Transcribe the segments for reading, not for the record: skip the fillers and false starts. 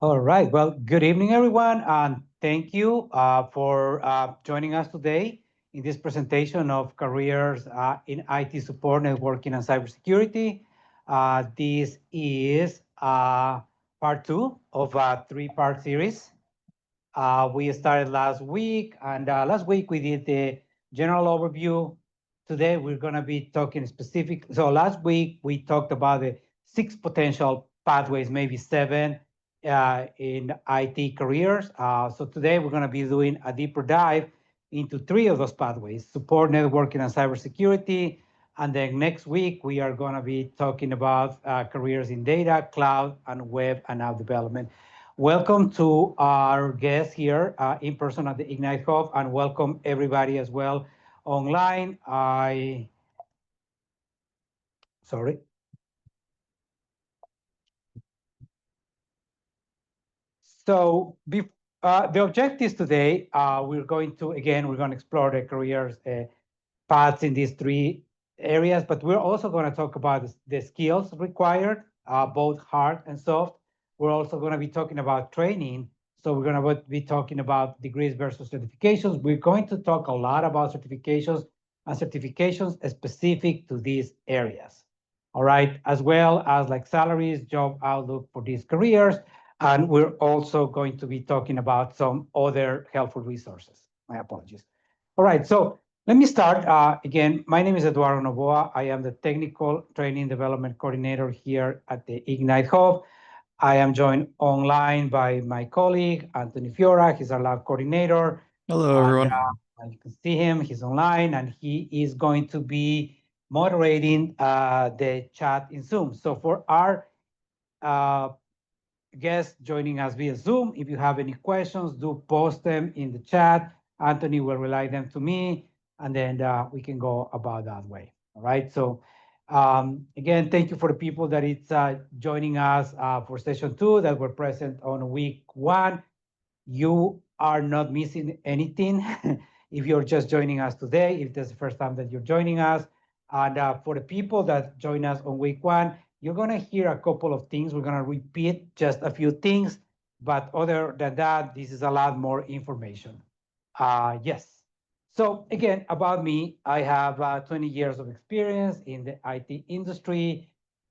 All right. Well, good evening, everyone, and thank you for joining us today in this presentation of careers in IT support, networking, and cybersecurity. This is part two of a three-part series. We started last week, and last week we did the general overview. Today we're going to be talking specific. So last week we talked about the six potential pathways, maybe seven, in IT careers. So today we're going to be doing a deeper dive into three of those pathways: support, networking, and cybersecurity. And then next week we are going to be talking about careers in data, cloud, and web and app development. Welcome to our guests here in person at the Ignite Hub, and welcome everybody as well online. Sorry. So the objectives today, we're going to explore the careers paths in these three areas, but we're also going to talk about the skills required, both hard and soft. We're also going to be talking about training. So we're going to be talking about degrees versus certifications. We're going to talk a lot about certifications and certifications specific to these areas. All right, as well as like salaries, job outlook for these careers. And we're also going to be talking about some other helpful resources. My apologies. All right, so let me start. Again, my name is Eduardo Novoa. I am the Technical Training Development Coordinator here at the Ignite Hub. I am joined online by my colleague, Anthony Fiora. He's our lab coordinator. Hello, And everyone. you can see him. He's online, and he is going to be moderating the chat in Zoom. So for our uh, guests joining us via Zoom, if you have any questions, do post them in the chat. Anthony will relay them to me, and then we can go about that way. All right. So again, thank you for the people that it's joining us for session two that were present on week one. You are not missing anything if you're just joining us today, if this is the first time that you're joining us. And for the people that join us on week one, you're going to hear a couple of things. We're going to repeat just a few things, but other than that, this is a lot more information. Yes. So again, about me, I have 20 years of experience in the IT industry.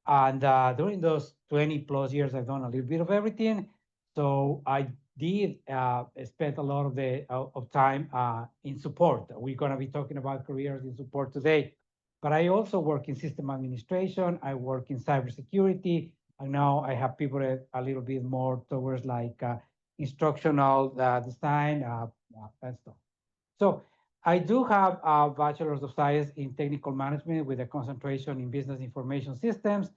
And during those 20 plus years, I've done a little bit of everything. So I did spend a lot of time in support. We're going to be talking about careers in support today. But I also work in system administration. I work in cybersecurity. And now I have pivoted a little bit more towards like instructional design and stuff. So I do have a bachelor's of science in technical management with a concentration in business information systems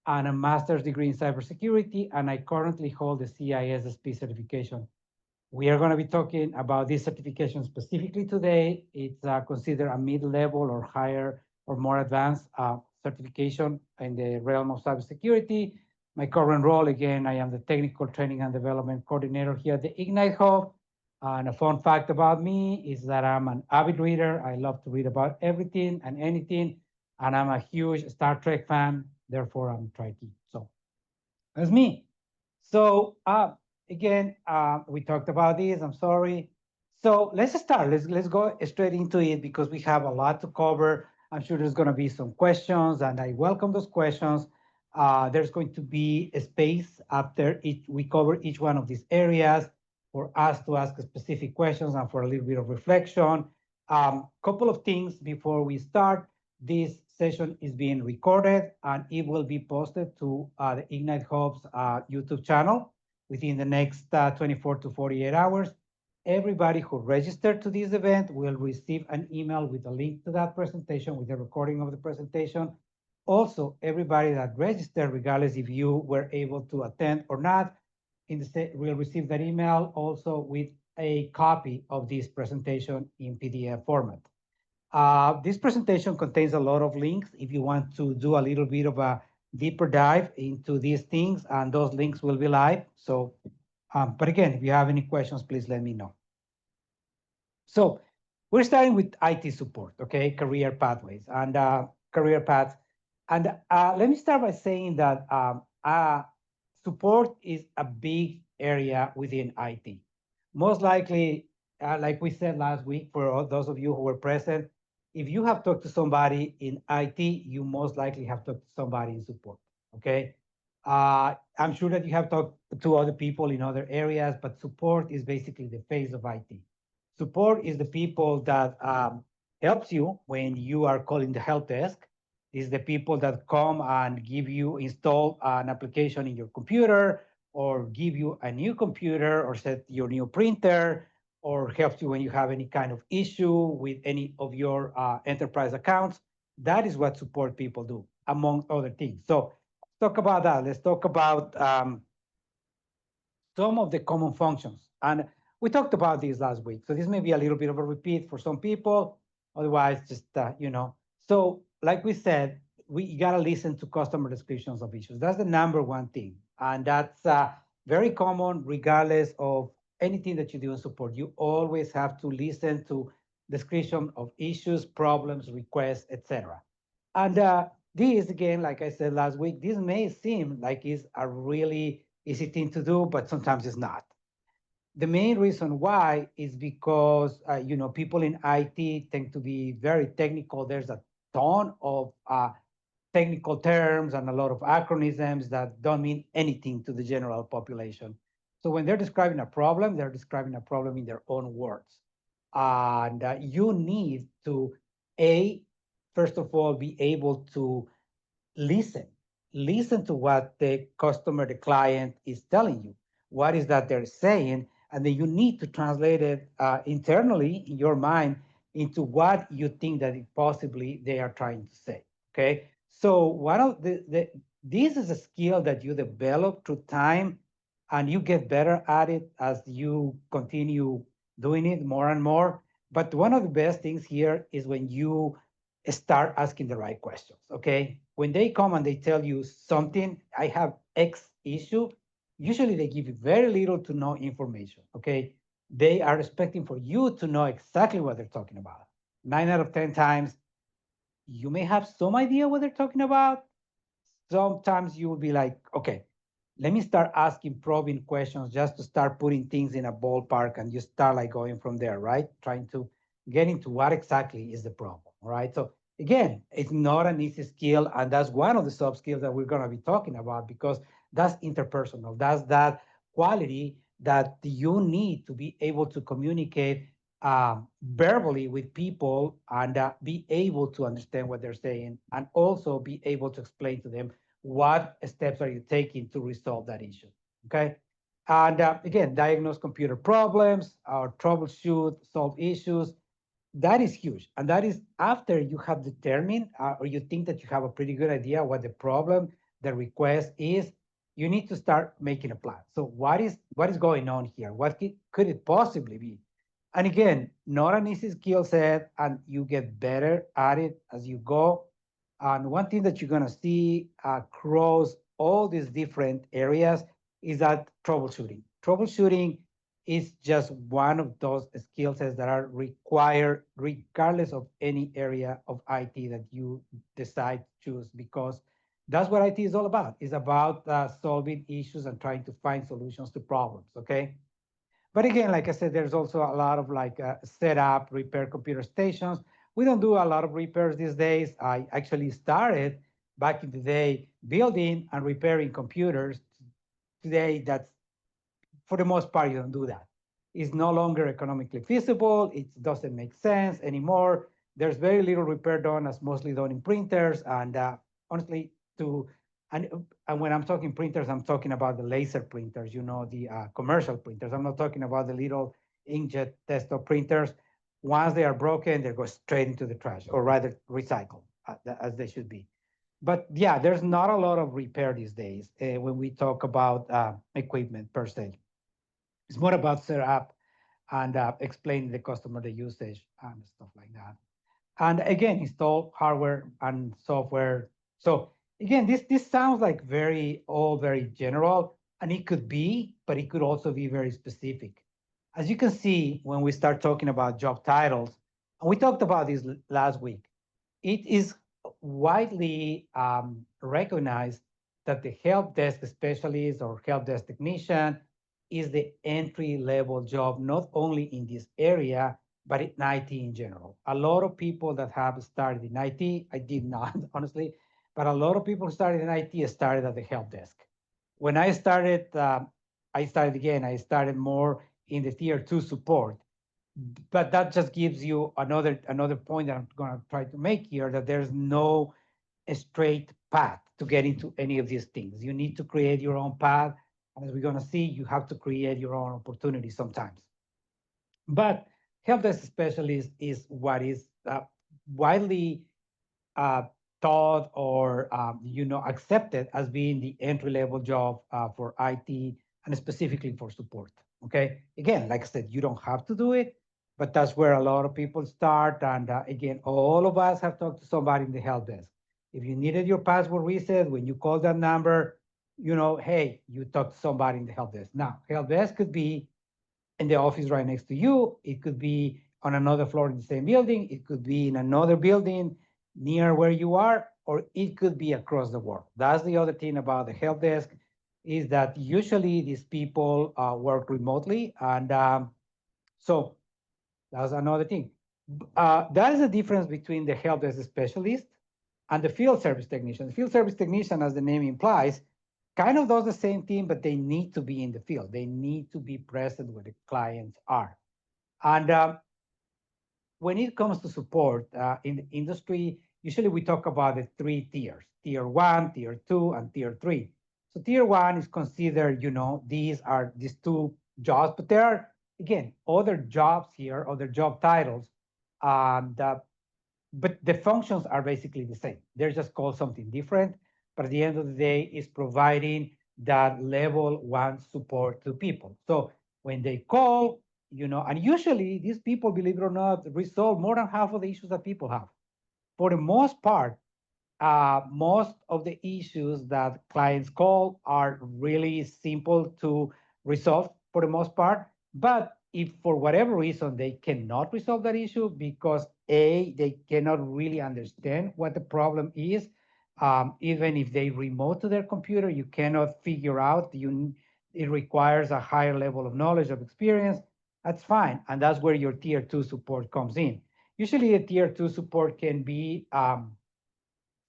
and a master's degree in cybersecurity. And I currently hold the CISSP certification. We are going to be talking about this certification specifically today. It's considered a mid-level or higher or more advanced certification in the realm of cybersecurity. My current role, again, I am the Technical Training and Development Coordinator here at the Ignite Hub. And a fun fact about me is that I'm an avid reader. I love to read about everything and anything. And I'm a huge Star Trek fan. Therefore, I'm Trekkie. So that's me. So again, we talked about this. I'm sorry. So let's start. Let's go straight into it because we have a lot to cover. I'm sure there's going to be some questions, and I welcome those questions. There's going to be a space after we cover each one of these areas for us to ask specific questions and for a little bit of reflection. Couple of things before we start. This session is being recorded and it will be posted to the Ignite Hub's YouTube channel within the next 24 to 48 hours. Everybody who registered to this event will receive an email with a link to that presentation, with a recording of the presentation. Also, everybody that registered, regardless if you were able to attend or not, will receive that email also with a copy of this presentation in PDF format. This presentation contains a lot of links if you want to do a little bit of a deeper dive into these things, and those links will be live. So, but again, if you have any questions, please let me know. So we're starting with IT support, okay? Career pathways and career paths. And let me start by saying that support is a big area within IT. Most likely, like we said last week, for all those of you who were present, if you have talked to somebody in IT, you most likely have talked to somebody in support. Okay. I'm sure that you have talked to other people in other areas, but support is basically the face of IT. Support is the people that helps you when you are calling the help desk. Is the people that come and give you install an application in your computer, or give you a new computer, or set your new printer, or helps you when you have any kind of issue with any of your enterprise accounts. That is what support people do, among other things. So talk about that. Let's talk about some of the common functions. And we talked about this last week. So this may be a little bit of a repeat for some people. Otherwise, just. So like we said, we got to listen to customer descriptions of issues. That's the number one thing. And that's very common regardless of anything that you do in support. You always have to listen to description of issues, problems, requests, etc. And this, again, like I said last week, this may seem like it's a really easy thing to do, but sometimes it's not. The main reason why is because people in IT tend to be very technical. There's a ton of technical terms and a lot of acronyms that don't mean anything to the general population. So when they're describing a problem in their own words. And you need to, A, first of all, be able to listen. Listen to what the customer, the client is telling you. What is that they're saying? And then you need to translate it internally in your mind into what you think that it possibly they are trying to say. Okay. So one of this is a skill that you develop through time, and you get better at it as you continue doing it more and more. But one of the best things here is when you start asking the right questions. Okay. When they come and they tell you something, I have X issue, usually they give you very little to no information. Okay. They are expecting for you to know exactly what they're talking about. 9 out of 10 times, you may have some idea what they're talking about. Sometimes you will be like, okay, let me start asking probing questions just to start putting things in a ballpark, and you start like going from there, right? Trying to get into what exactly is the problem, right? So again, it's not an easy skill, and that's one of the soft skills that we're going to be talking about, because that's interpersonal. That's that quality that you need to be able to communicate verbally with people, and be able to understand what they're saying, and also be able to explain to them what steps are you taking to resolve that issue. Okay. And again, diagnose computer problems or troubleshoot, solve issues. That is huge. And that is after you have determined, or you think that you have a pretty good idea what the problem, the request is. You need to start making a plan. So what is going on here? What could it possibly be? And again, not an easy skill set, and you get better at it as you go. And one thing that you're going to see across all these different areas is that troubleshooting. Troubleshooting is just one of those skill sets that are required regardless of any area of IT that you decide to choose, because that's what IT is all about. It's about solving issues and trying to find solutions to problems, okay? But again, like I said, there's also a lot of like set up, repair computer stations. We don't do a lot of repairs these days. I actually started back in the day building and repairing computers. Today, that's for the most part, you don't do that. It's no longer economically feasible. It doesn't make sense anymore. There's very little repair done, as mostly done in printers. And honestly, and, and when I'm talking printers, I'm talking about the laser printers, the commercial printers. I'm not talking about the little inkjet desktop printers. Once they are broken, they go straight into the trash, or rather recycle, as they should be. But yeah, there's not a lot of repair these days when we talk about equipment per se. It's more about setup and explaining the customer the usage and stuff like that. And again, install hardware and software. So again, this sounds like very general, and it could be, but it could also be very specific. As you can see, when we start talking about job titles, and we talked about this last week, it is widely recognized that the help desk specialist or help desk technician is the entry level job, not only in this area, but in IT in general. A lot of people that have started in IT, I did not, honestly, but a lot of people who started in IT started at the help desk. When I started again, I started more in the tier two support. But that just gives you another point that I'm going to try to make here, that there's no straight path to get into any of these things. You need to create your own path. And as we're going to see, you have to create your own opportunity sometimes. But help desk specialist is what is widely uh, taught or accepted as being the entry level job for IT and specifically for support. Okay, again, like I said, you don't have to do it, but that's where a lot of people start. And again, all of us have talked to somebody in the help desk. If you needed your password reset, when you call that number, hey, you talked to somebody in the help desk. Now, help desk could be in the office right next to you. It could be on another floor in the same building. It could be in another building near where you are, or it could be across the world. That's the other thing about the help desk, is that usually these people work remotely. And so that's another thing. That is the difference between the help desk specialist and the field service technician. The field service technician, as the name implies, kind of does the same thing, but they need to be in the field. They need to be present where the clients are. And when it comes to support in the industry, usually we talk about the three tiers: tier one, tier two, and tier three. So tier one is considered, these two jobs, but there are, again, other jobs here, other job titles, that but the functions are basically the same. They're just called something different. But at the end of the day, it's providing that level one support to people. So when they call, and usually these people, believe it or not, resolve more than half of the issues that people have. For the most part, most of the issues that clients call are really simple to resolve for the most part. But if for whatever reason they cannot resolve that issue because they cannot really understand what the problem is, even if they remote to their computer, you cannot figure out. It requires a higher level of knowledge, of experience. That's fine, and that's where your tier two support comes in. Usually, a tier two support can be a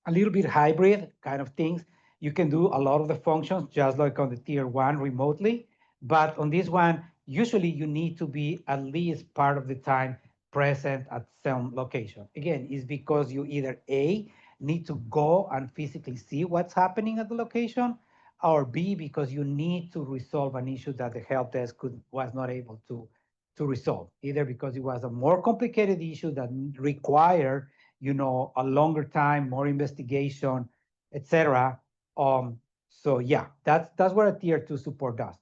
little bit hybrid kind of things. You can do a lot of the functions just like on the tier one remotely, but on this one, usually you need to be at least part of the time present at some location. Again, is because you either A, need to go and physically see what's happening at the location, or B, because you need to resolve an issue that the help desk was not able to resolve, either because it was a more complicated issue that required a longer time, more investigation, etc. So yeah, that's what a tier two support does.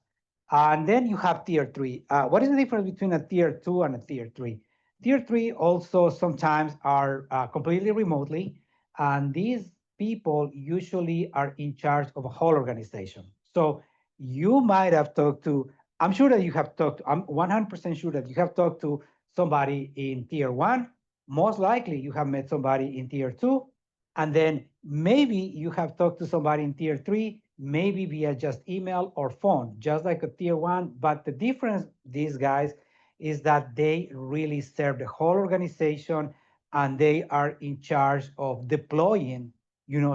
And then you have tier three. What is the difference between a tier two and a tier three? Tier three also sometimes are completely remotely, and these people usually are in charge of a whole organization. So you might have talked to, I'm sure that you have talked, I'm 100% sure that you have talked to somebody in tier one. Most likely you have met somebody in tier two, and then maybe you have talked to somebody in tier three, maybe via just email or phone, just like a tier one. But the difference, these guys, is that they really serve the whole organization, and they are in charge of deploying,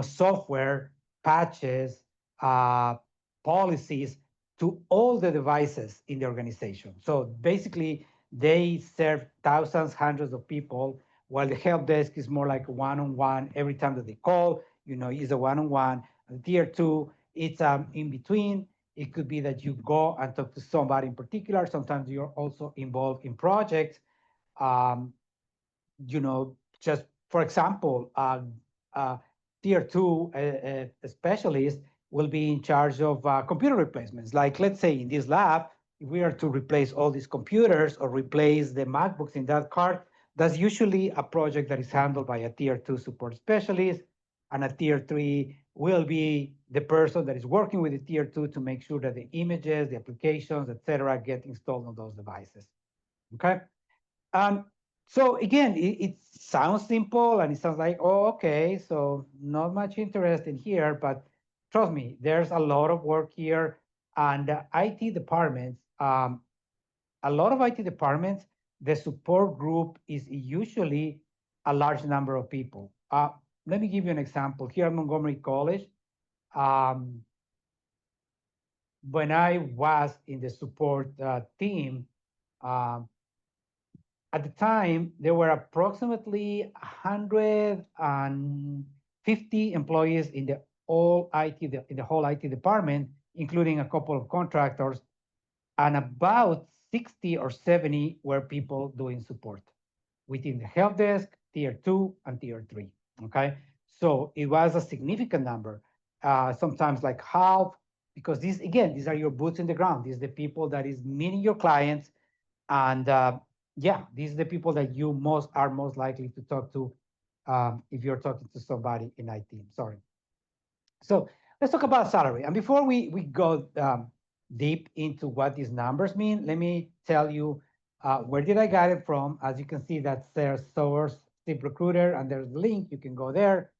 software, patches, uh, policies to all the devices in the organization. So basically, they serve thousands, hundreds of people, while the help desk is more like one-on-one. Every time that they call, is a one-on-one. Tier two, it's in between. It could be that you go and talk to somebody in particular. Sometimes you're also involved in projects. Um, just for example, tier two specialist will be in charge of computer replacements. Like, let's say in this lab, if we are to replace all these computers or replace the MacBooks in that cart, that's usually a project that is handled by a tier two support specialist. And a tier three will be the person that is working with the tier two to make sure that the images, the applications, etc., get installed on those devices. Okay. Um, so again, it sounds simple and it sounds like, oh, okay, so not much interest in here, but trust me, there's a lot of work here. And IT departments, a lot of IT departments, the support group is usually a large number of people. Let me give you an example. Here at Montgomery College, um, when I was in the support team, um, at the time, there were approximately 150 employees in the in the whole IT department, including a couple of contractors, and about 60 or 70 were people doing support within the help desk, tier 2 and tier 3. Okay, so it was a significant number, sometimes like half, because these are your boots in the ground. These are the people that is meeting your clients, and yeah, these are the people that you most likely to talk to, if you're talking to somebody in IT. Sorry. So let's talk about salary. And before we go deep into what these numbers mean, let me tell you where did I get it from. As you can see, that's their source, Tip Recruiter, and there's the link. You can go there.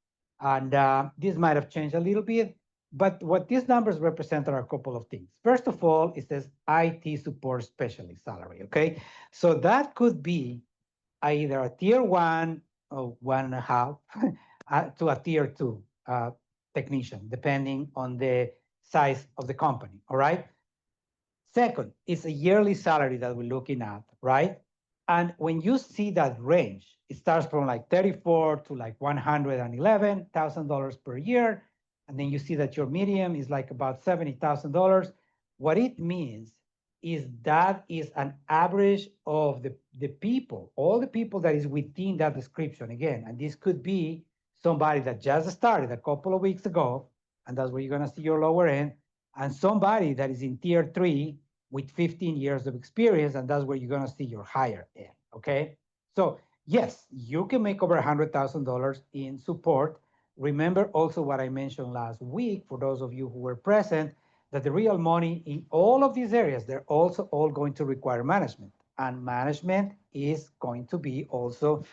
And this might have changed a little bit. But what these numbers represent are a couple of things. First of all, it says IT support specialist salary, okay? So that could be either a tier 1 or 1.5 to a tier 2 technician, depending on the size of the company, all right? Second, it's a yearly salary that we're looking at, right? And when you see that range, it starts from like 34 to like $111,000 per year. And then you see that your median is like about $70,000. What it means is that is an average of the people, all the people that is within that description again. And this could be somebody that just started a couple of weeks ago, and that's where you're gonna see your lower end, and somebody that is in tier 3 with 15 years of experience, and that's where you're gonna see your higher end, okay? So yes, you can make over $100,000 in support. Remember also what I mentioned last week, for those of you who were present, that the real money in all of these areas, they're also all going to require management. And management is going to be also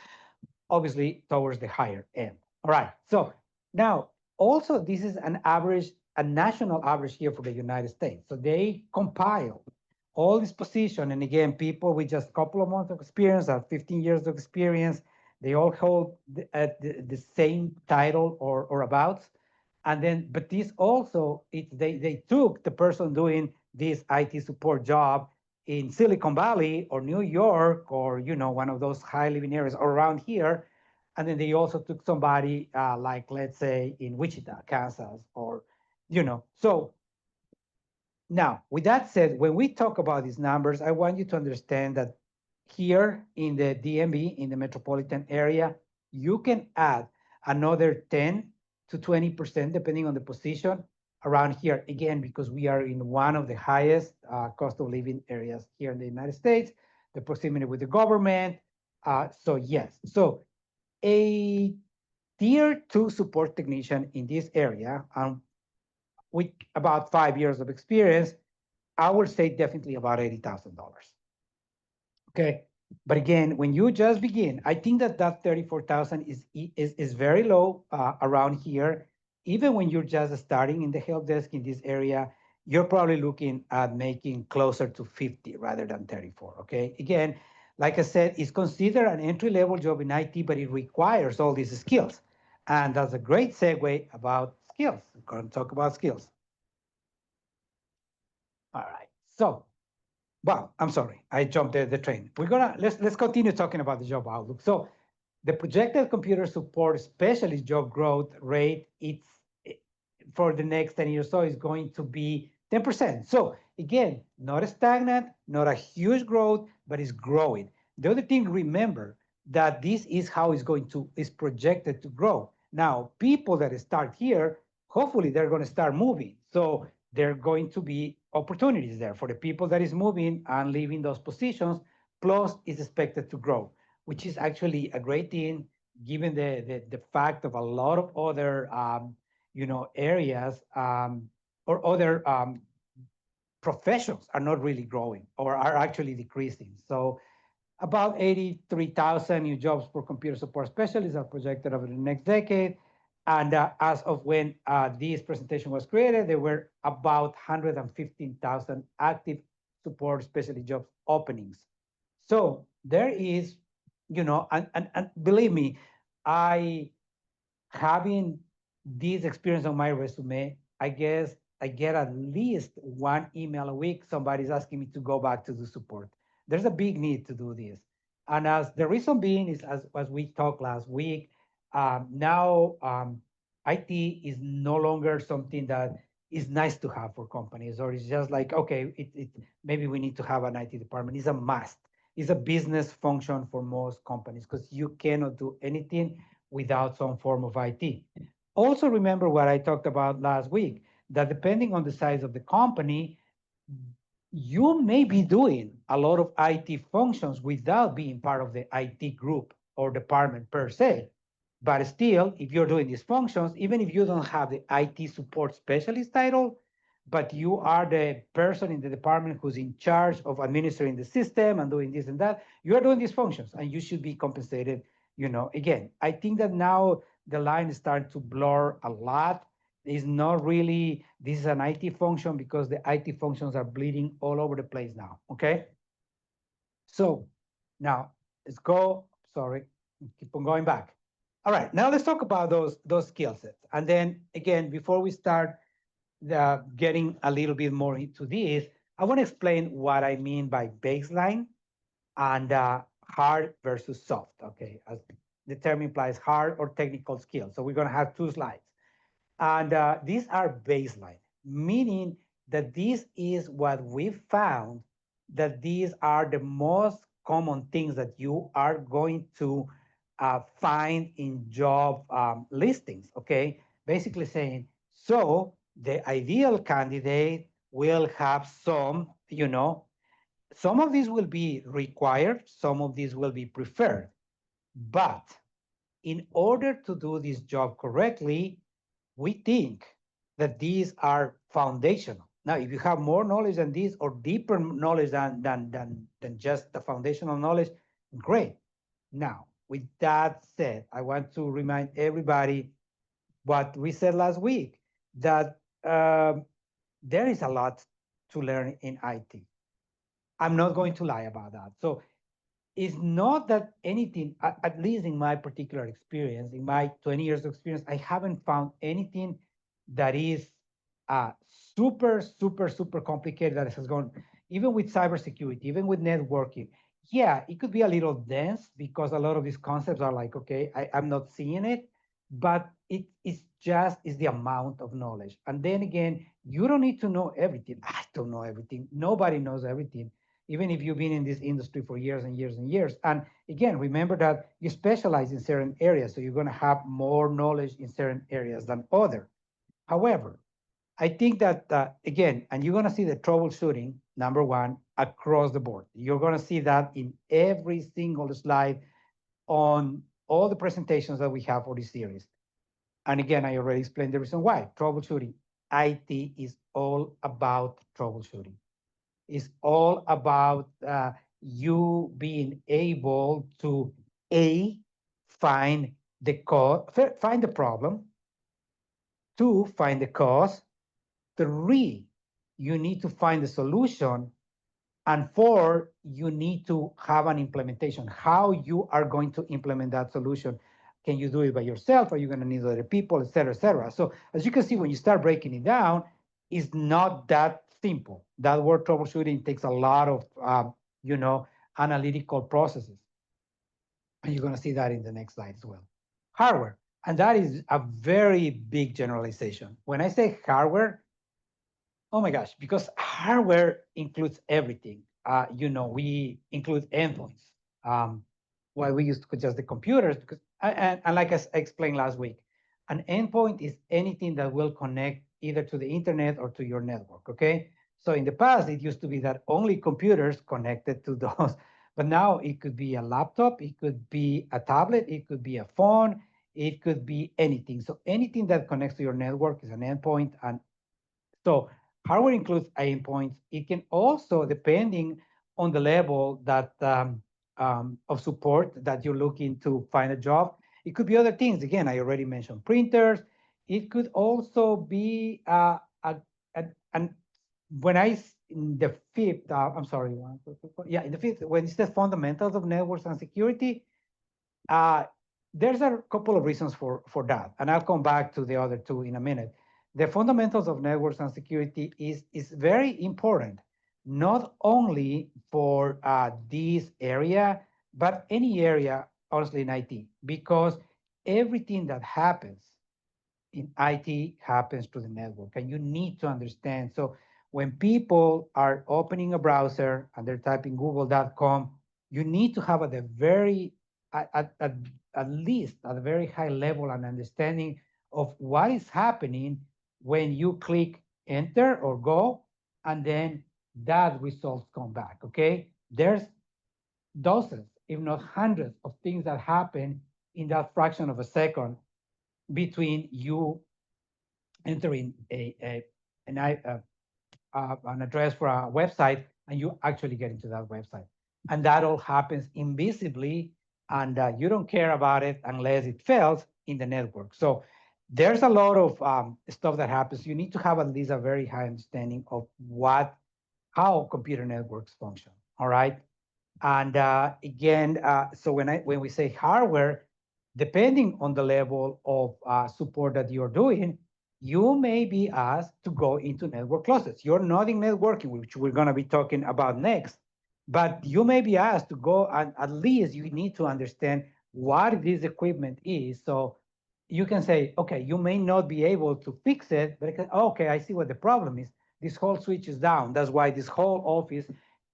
obviously towards the higher end. All right, so now also this is an average, a national average here for the United States. So they compile all this position, and again, people with just a couple of months of experience or 15 years of experience, they all hold the same title or abouts. And then, but this also, they took the person doing this IT support job in Silicon Valley or New York or one of those high living areas around here, and then they also took somebody like, let's say, in Wichita, Kansas, or So now, with that said, when we talk about these numbers, I want you to understand that here in the DMV, in the metropolitan area, you can add another 10 to 20%, depending on the position around here. Again, because we are in one of the highest cost of living areas here in the United States, the proximity with the government. So yes, so a tier 2 support technician in this area, with about 5 years of experience, I would say definitely about $80,000. Okay, but again, when you just begin, I think that 34,000 is very low around here. Even when you're just starting in the help desk in this area, you're probably looking at making closer to 50 rather than 34. Okay, again, like I said, it's considered an entry-level job in IT, but it requires all these skills, and that's a great segue about skills. We're going to talk about skills. All right, so. Well, I'm sorry, I jumped the train. Let's continue talking about the job outlook. So the projected computer support specialist job growth rate, it's for the next 10 years or so is going to be 10%. So again, not a stagnant, not a huge growth, but it's growing. The other thing, remember that this is how is projected to grow. Now, people that start here, hopefully they're going to start moving. So there are going to be opportunities there for the people that is moving and leaving those positions, plus is expected to grow, which is actually a great thing, given the fact of a lot of other areas or other professions are not really growing or are actually decreasing. So about 83,000 new jobs for computer support specialists are projected over the next decade. And as of when this presentation was created, there were about 115,000 active support specialty jobs openings. So there is, and believe me, I having this experience on my resume, I guess I get at least one email a week. Somebody's asking me to go back to the support. There's a big need to do this. And as the reason being is, as we talked last week, now IT is no longer something that is nice to have for companies, or it's just like, okay, maybe we need to have an IT department. It's a must. It's a business function for most companies because you cannot do anything without some form of IT. Also, remember what I talked about last week, that depending on the size of the company, you may be doing a lot of IT functions without being part of the IT group or department per se. But still, if you're doing these functions, even if you don't have the IT support specialist title, but you are the person in the department who's in charge of administering the system and doing this and that, you are doing these functions and you should be compensated. Again, I think that now the line is starting to blur a lot. It's not really, this is an IT function because the IT functions are bleeding all over the place now, okay? So now let's go, sorry, keep on going back. All right, now let's talk about those skill sets. And then again, before we start getting a little bit more into this, I want to explain what I mean by baseline and hard versus soft, okay? As the term implies, hard or technical skills. So we're going to have two slides. And these are baseline, meaning that this is what we found, that these are the most common things that you are going to find in job listings, okay? Basically saying, so the ideal candidate will have some of these will be required, some of these will be preferred. But in order to do this job correctly, we think that these are foundational. Now, if you have more knowledge than this or deeper knowledge than just the foundational knowledge, great. Now, with that said, I want to remind everybody what we said last week, that there is a lot to learn in IT. I'm not going to lie about that. So it's not that anything, at least in my particular experience, in my 20 years of experience, I haven't found anything that is uh, super, super, super complicated that has gone, even with cybersecurity, even with networking. Yeah, it could be a little dense because a lot of these concepts are like, okay, I'm not seeing it, but it's the amount of knowledge. And then again, you don't need to know everything. I don't know everything. Nobody knows everything, even if you've been in this industry for years and years and years. And again, remember that you specialize in certain areas, so you're going to have more knowledge in certain areas than other. However, I think that, again, and you're going to see the troubleshooting, number one, across the board. You're going to see that in every single slide on all the presentations that we have for this series. And again, I already explained the reason why. Troubleshooting. IT is all about troubleshooting. It's all about you being able to A, find find the problem, two, find the cause, three, you need to find the solution, and four, you need to have an implementation, how you are going to implement that solution. Can you do it by yourself? Are you going to need other people, et cetera, et cetera? So as you can see, when you start breaking it down, it's not that simple. That word troubleshooting takes a lot of, analytical processes. And you're going to see that in the next slide as well. Hardware. And that is a very big generalization. When I say hardware, oh my gosh, because hardware includes everything. We include endpoints. Why we use just the computers, because and like I explained last week, an endpoint is anything that will connect either to the internet or to your network. Okay. So in the past, it used to be that only computers connected to those, but now it could be a laptop, it could be a tablet, it could be a phone, it could be anything. So anything that connects to your network is an endpoint, and so hardware includes endpoints. It can also, depending on the level that of support that you're looking to find a job, It could be other things. Again, I already mentioned printers. It could also be and when in the fifth, I'm sorry, one, two, three, four, yeah, in the fifth, when it says fundamentals of networks and security, uh, there's a couple of reasons for that, and I'll come back to the other two in a minute. The fundamentals of networks and security is very important, not only for this area, but any area, honestly, in IT, because everything that happens in IT happens to the network, and you need to understand. So when people are opening a browser and they're typing google.com, you need to have at the very at least at a very high level an understanding of what is happening when you click enter or go, and then that results come back. Okay, there's dozens, if not hundreds, of things that happen in that fraction of a second between you entering an address for a website and you actually get into that website. And that all happens invisibly, and you don't care about it unless it fails in the network. So there's a lot of stuff that happens. You need to have at least a very high understanding of how computer networks function. All right. And again, so when we say hardware, depending on the level of support that you're doing, you may be asked to go into network closets. You're not in networking, which we're going to be talking about next, but you may be asked to go, and at least you need to understand what this equipment is. So you can say, okay, you may not be able to fix it, but okay, I see what the problem is. This whole switch is down. That's why this whole office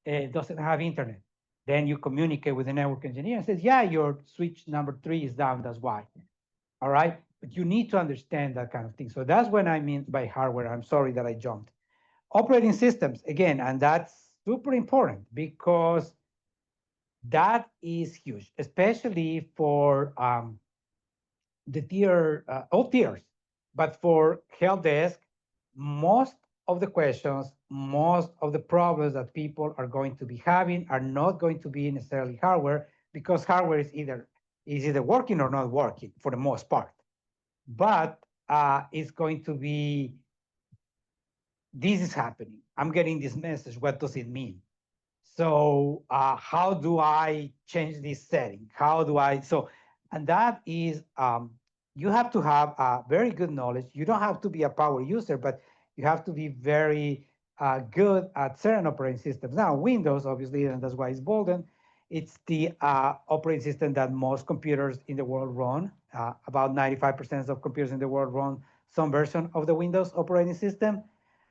doesn't have internet. Then you communicate with the network engineer and says, yeah, your switch number 3 is down. That's why. All right. But you need to understand that kind of thing. So that's what I mean by hardware. I'm sorry that I jumped. Operating systems, again, and that's super important because that is huge, especially for the all tiers. But for help desk, most of the questions, most of the problems that people are going to be having are not going to be necessarily hardware, because hardware is either working or not working for the most part. But it's going to be, this is happening. I'm getting this message. What does it mean? So how do I change this setting? How do I, so, and that is, you have to have a very good knowledge. You don't have to be a power user, but you have to be very good at certain operating systems. Now, Windows, obviously, and that's why it's bolden, it's the operating system that most computers in the world run. About 95% of computers in the world run some version of the Windows operating system.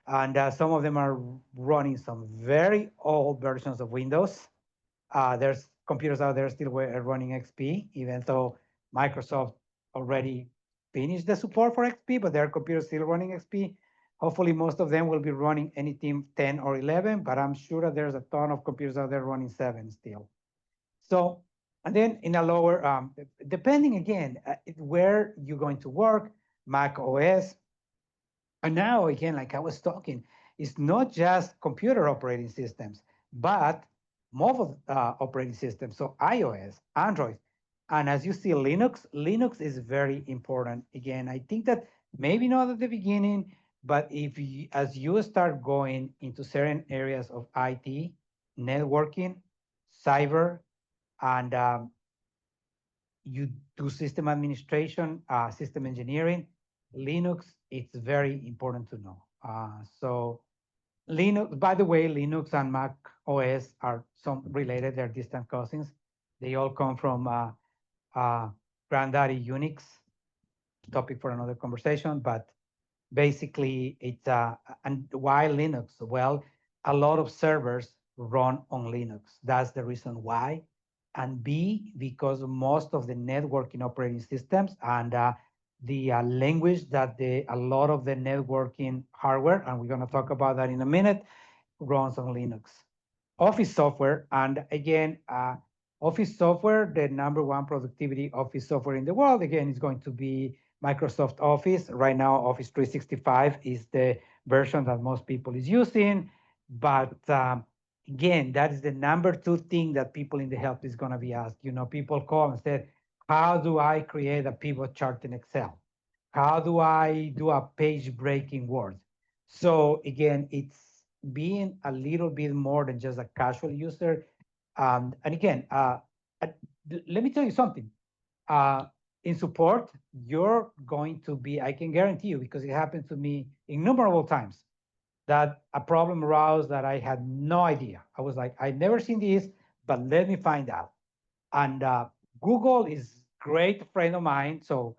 And some of them are running some very old versions of Windows. There's computers out there still running XP, even though Microsoft already finished the support for XP, but there are computers still running XP. Hopefully, most of them will be running anything 10 or 11, but I'm sure that there's a ton of computers out there running 7 still. So, and then in a lower, depending again, where you're going to work, Mac OS, and now, again, like I was talking, it's not just computer operating systems, but mobile operating systems. So iOS, Android, and as you see, Linux is very important. Again, I think that maybe not at the beginning, but as you start going into certain areas of IT, networking, cyber, and you do system administration, system engineering, Linux, it's very important to know. So Linux, by the way, Linux and Mac OS are some related, they're distant cousins. They all come from granddaddy Unix, topic for another conversation, but basically it's, and why Linux? Well, a lot of servers run on Linux. That's the reason why. And B, because most of the networking operating systems and the language that a lot of the networking hardware, and we're going to talk about that in a minute, runs on Linux. Office software, and again, Office software, the number one productivity Office software in the world, again, is going to be Microsoft Office. Right now, Office 365 is the version that most people is using, but again, that is the number two thing that people in the help is going to be asked. People call and say, How do I create a pivot chart in Excel? How do I do a page breaking Word? So again, it's being a little bit more than just a casual user. And again, uh, let me tell you something. Uh, in support, you're going to be, I can guarantee you, because it happened to me innumerable times, that a problem arose that I had no idea. I was like, I've never seen this, but let me find out. And Google is great friend of mine. So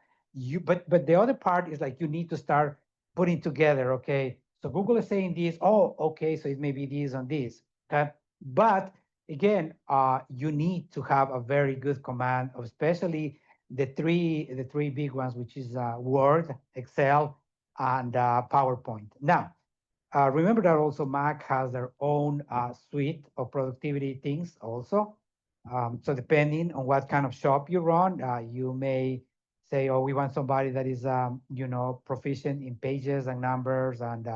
but the other part is like you need to start putting together. Okay, so Google is saying this. Oh, okay, so it may be this and this. Okay, but again, you need to have a very good command, of especially the three big ones, which is Word, Excel, and PowerPoint. Now, remember that also Mac has their own suite of productivity things also. So depending on what kind of shop you run, you may say, oh, we want somebody that is, proficient in pages and numbers and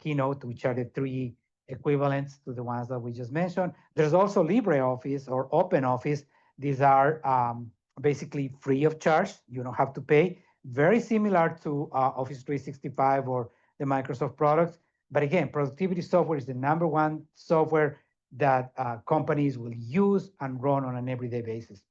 Keynote, which are the three equivalents to the ones that we just mentioned. There's also LibreOffice or OpenOffice. These are basically free of charge. You don't have to pay. Very similar to Office 365 or the Microsoft products. But again, productivity software is the number one software that companies will use and run on an everyday basis.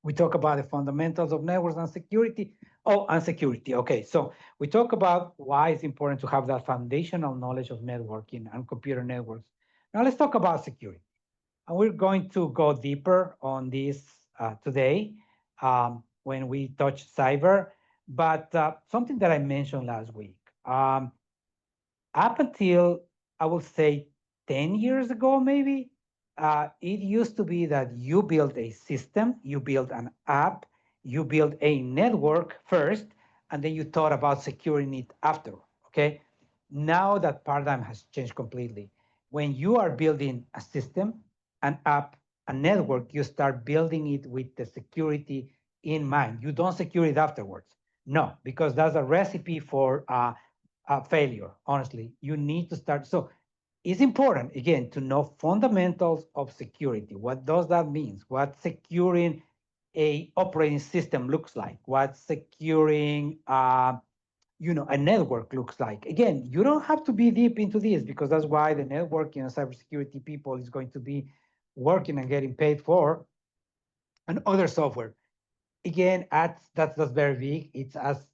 We talk about the fundamentals of networks and security. Oh, and security. Okay, so we talk about why it's important to have that foundational knowledge of networking and computer networks. Now let's talk about security. And we're going to go deeper on this today when we touch cyber. But something that I mentioned last week. Up until I would say 10 years ago, maybe, it used to be that you build a system, you build an app, you build a network first, and then you thought about securing it after. Okay. Now that paradigm has changed completely. When you are building a system, an app, a network, you start building it with the security in mind. You don't secure it afterwards. No, because that's a recipe for failure. Honestly, you need to start. So it's important again to know fundamentals of security. What does that mean? What securing a operating system looks like? What securing a network looks like? Again, you don't have to be deep into this because that's why the networking and cybersecurity people is going to be working and getting paid for, and other software. Again, that's very big. It's as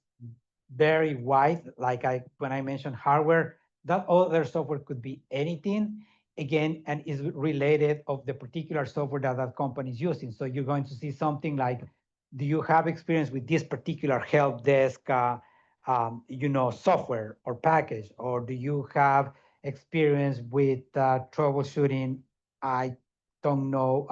very wide. Like when I mentioned hardware, that other software could be anything. Again, and is related of the particular software that that company is using. So you're going to see something like, do you have experience with this particular help desk, software or package, or do you have experience with troubleshooting? I don't know.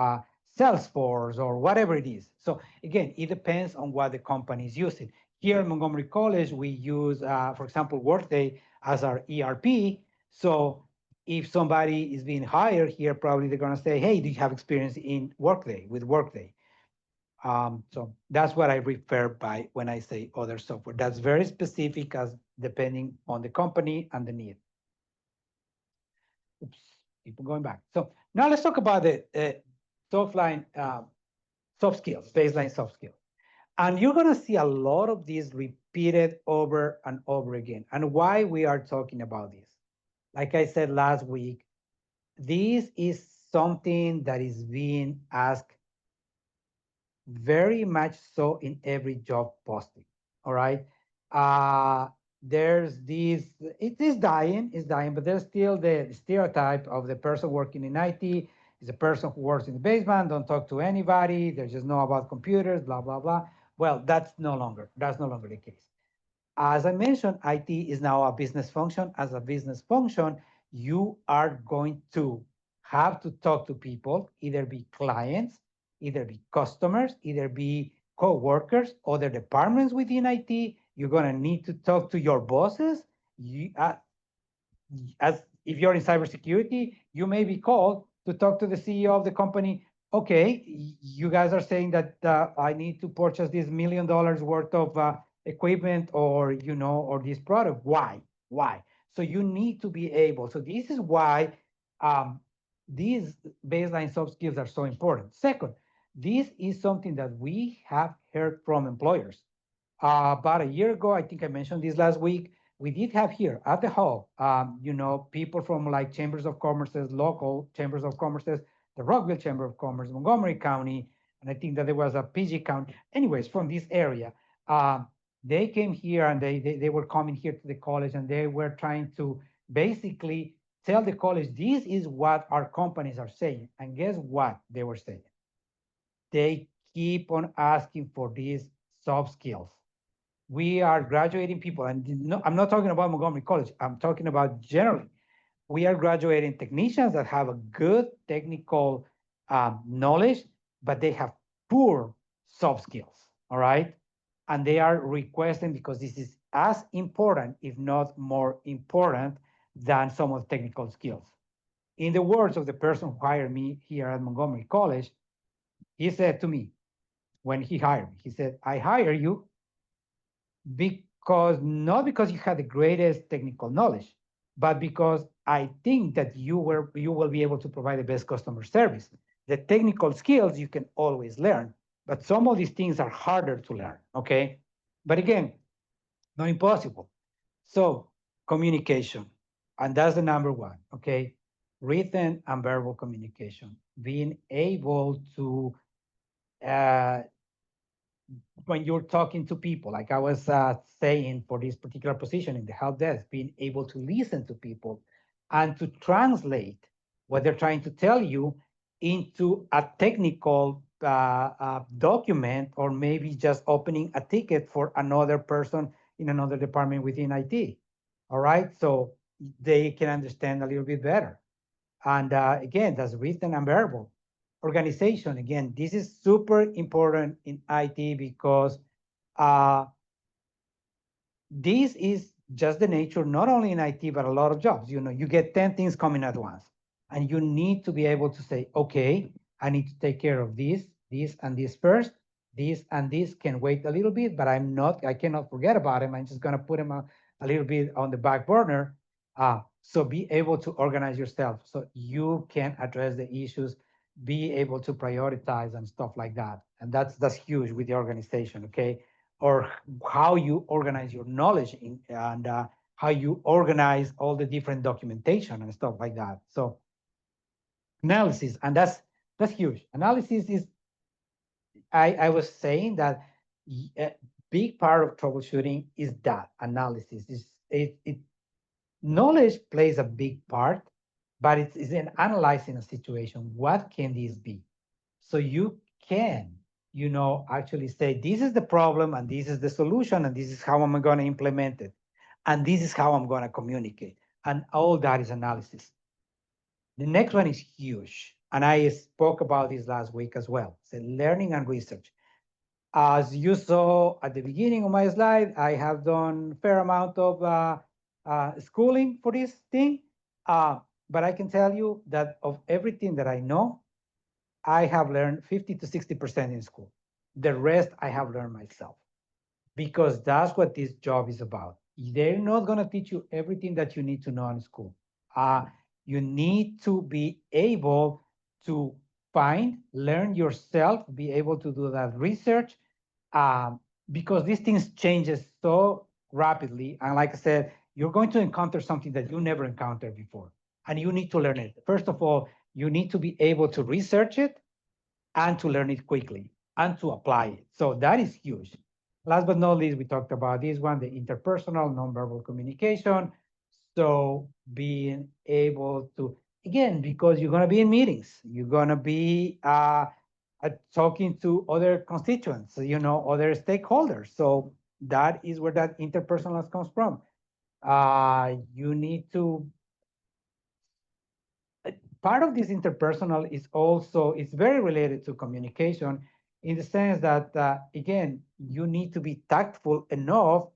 Salesforce or whatever it is. So again, it depends on what the company is using. Here at Montgomery College, we use, for example, Workday as our ERP. So if somebody is being hired here, probably they're going to say, hey, do you have experience in Workday, with Workday? So that's what I refer by when I say other software. That's very specific as depending on the company and the need. Oops, keep going back. So now let's talk about the softline soft skills, baseline soft skills. And you're going to see a lot of these repeated over and over again. And why we are talking about this? Like I said last week, this is something that is being asked very much so in every job posting. All right. Uh, there's this, it's dying, but there's still the stereotype of the person working in IT is a person who works in the basement, don't talk to anybody, they just know about computers, blah, blah, blah. Well, that's no longer the case. As I mentioned, IT is now a business function. As a business function, you are going to have to talk to people, either be clients, either be customers, either be co-workers, other departments within IT. You're going to need to talk to your bosses. As if you're in cybersecurity, you may be called to talk to the CEO of the company. Okay, you guys are saying that I need to purchase this $1 million worth of equipment, or or this product. Why? Why? So you need to be able. So this is why these baseline soft skills are so important. Second, This is something that we have heard from employers. About a year ago, I think I mentioned this last week, we did have here at the hall, people from like chambers of commerces, local chambers of commerces, the Rockville Chamber of Commerce, Montgomery County, and I think that there was a PG County. Anyways, from this area, um, they came here and they were coming here to the college and they were trying to basically tell the college, this is what our companies are saying. And guess what they were saying? They keep on asking for these soft skills. We are graduating people, and no, I'm not talking about Montgomery College. I'm talking about generally. We are graduating technicians that have a good technical knowledge, but they have poor soft skills. All right, and they are requesting because this is as important, if not more important, than some of the technical skills. In the words of the person who hired me here at Montgomery College, he said to me when he hired me, he said, "I hire you because not because you had the greatest technical knowledge, but because I think that you will be able to provide the best customer service. The technical skills you can always learn, but some of these things are harder to learn. Okay, but again, not impossible. So communication, and that's the number one. Okay, written and verbal communication, being able to uh, when you're talking to people, like I was saying for this particular position in the help desk, being able to listen to people and to translate what they're trying to tell you into a technical document, or maybe just opening a ticket for another person in another department within IT. All right, so they can understand a little bit better. And again, that's written and verbal. Organization, again, this is super important in IT because uh, this is just the nature, not only in IT, but a lot of jobs. You get 10 things coming at once, and you need to be able to say, okay, I need to take care of this, and this first. This and this can wait a little bit, but I cannot forget about him. I'm just going to put him a little bit on the back burner. So be able to organize yourself so you can address the issues, be able to prioritize and stuff like that. And that's huge with the organization, okay? Or how you organize your knowledge and how you organize all the different documentation and stuff like that. So analysis, and that's huge. Analysis is, I was saying that a big part of troubleshooting is that analysis. Knowledge plays a big part, but it's in analyzing a situation. What can this be? So you can, actually say, this is the problem and this is the solution and this is how I'm going to implement it. And this is how I'm going to communicate. And all that is analysis. The next one is huge. And I spoke about this last week as well. So learning and research. As you saw at the beginning of my slide, I have done a fair amount of schooling for this thing. But I can tell you that of everything that I know, I have learned 50 to 60% in school. The rest I have learned myself because that's what this job is about. They're not going to teach you everything that you need to know in school. Uh, you need to be able to learn yourself, be able to do that research, um, because these things changes so rapidly. And like I said, you're going to encounter something that you never encountered before, and you need to learn it. First of all, you need to be able to research it and to learn it quickly and to apply it. So that is huge. Last but not least, we talked about this one, the interpersonal nonverbal communication. So being able to, again, because you're going to be in meetings, you're going to be talking to other constituents, other stakeholders. So that is where that interpersonal comes from. You need to part of this interpersonal is also, it's very related to communication in the sense that again, you need to be tactful enough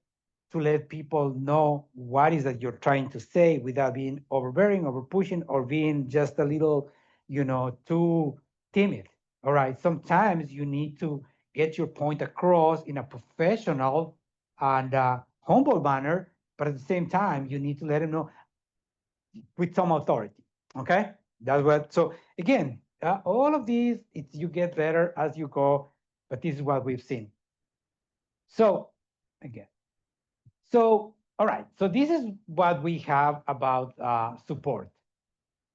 to let people know what is that you're trying to say without being overbearing, over pushing, or being just a little, too timid. All right, sometimes you need to get your point across in a professional and humble manner, but at the same time you need to let them know with some authority. Okay, that's what. So again, All of these, it's you get better as you go, but this is what we've seen. So again, so all right, so this is what we have about support.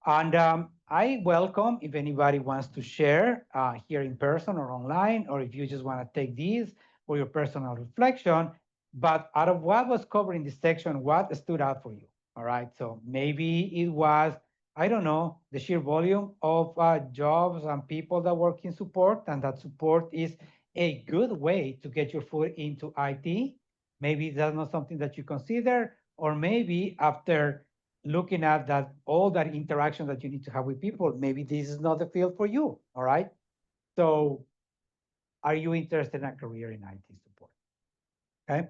And I welcome if anybody wants to share here in person or online, or if you just want to take these for your personal reflection. But out of what was covered in this section, what stood out for you? All right. So maybe it was, I don't know, the sheer volume of jobs and people that work in support, and that support is a good way to get your foot into IT. Maybe that's not something that you consider, or maybe after looking at that all that interaction that you need to have with people, maybe this is not the field for you. All right. So are you interested in a career in IT support? Okay.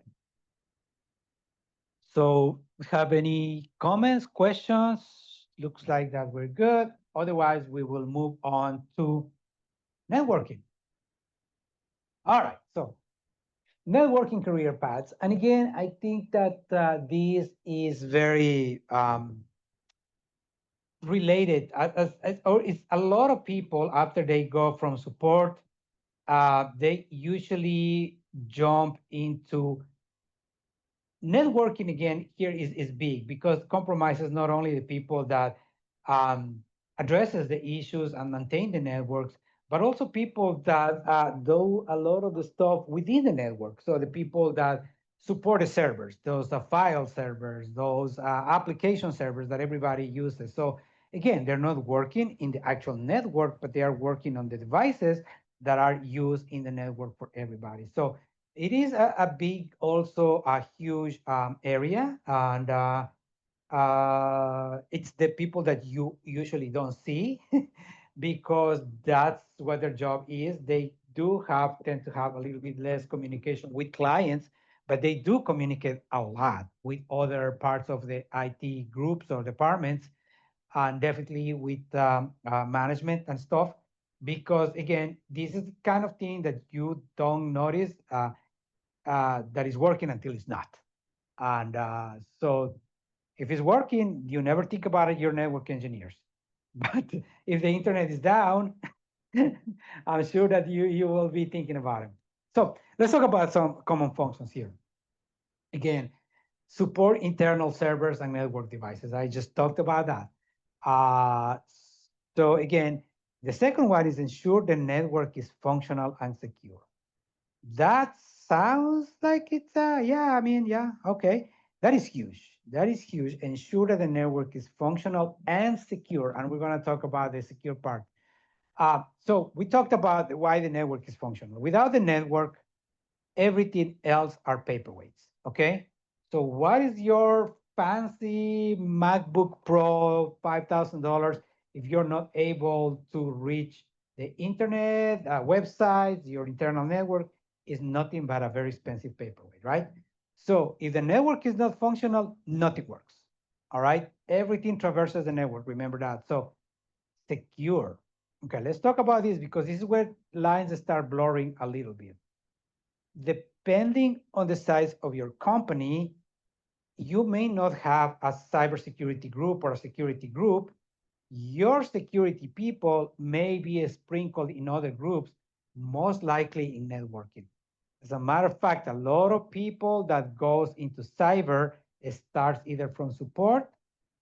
So have any comments, questions? Looks like that we're good. Otherwise, we will move on to networking. All right. So networking career paths. And again, I think that this is very related, or it's a lot of people after they go from support, they usually jump into networking. Again, here is big because compromises not only the people that um, addresses the issues and maintain the networks, but also people that do a lot of the stuff within the network. So the people that support the servers, those file servers, those application servers that everybody uses. So again, they're not working in the actual network, but they are working on the devices that are used in the network for everybody. So it is a big, also a huge area, and it's the people that you usually don't see because that's what their job is. They do tend to have a little bit less communication with clients, but they do communicate a lot with other parts of the IT groups or departments, and definitely with management and stuff. Because again, this is the kind of thing that you don't notice. That is working until it's not. And so if it's working, you never think about it, you're network engineers. But if the internet is down, I'm sure that you will be thinking about it. So let's talk about some common functions here. Again, support internal servers and network devices. I just talked about that. Uh, so again, the second one is ensure the network is functional and secure. That sounds like it's yeah, I mean, yeah, okay. That is huge. That is huge. Ensure that the network is functional and secure. And we're going to talk about the secure part. So we talked about why the network is functional. Without the network, everything else are paperweights. Okay. So what is your fancy MacBook Pro, $5,000 if you're not able to reach the internet, websites, your internal network is nothing but a very expensive paperweight, right? So if the network is not functional, nothing works. All right. Everything traverses the network. Remember that. So secure. Okay, let's talk about this because this is where lines start blurring a little bit. Depending on the size of your company, you may not have a cybersecurity group or a security group. Your security people may be sprinkled in other groups, most likely in networking. As a matter of fact, a lot of people that goes into cyber starts either from support,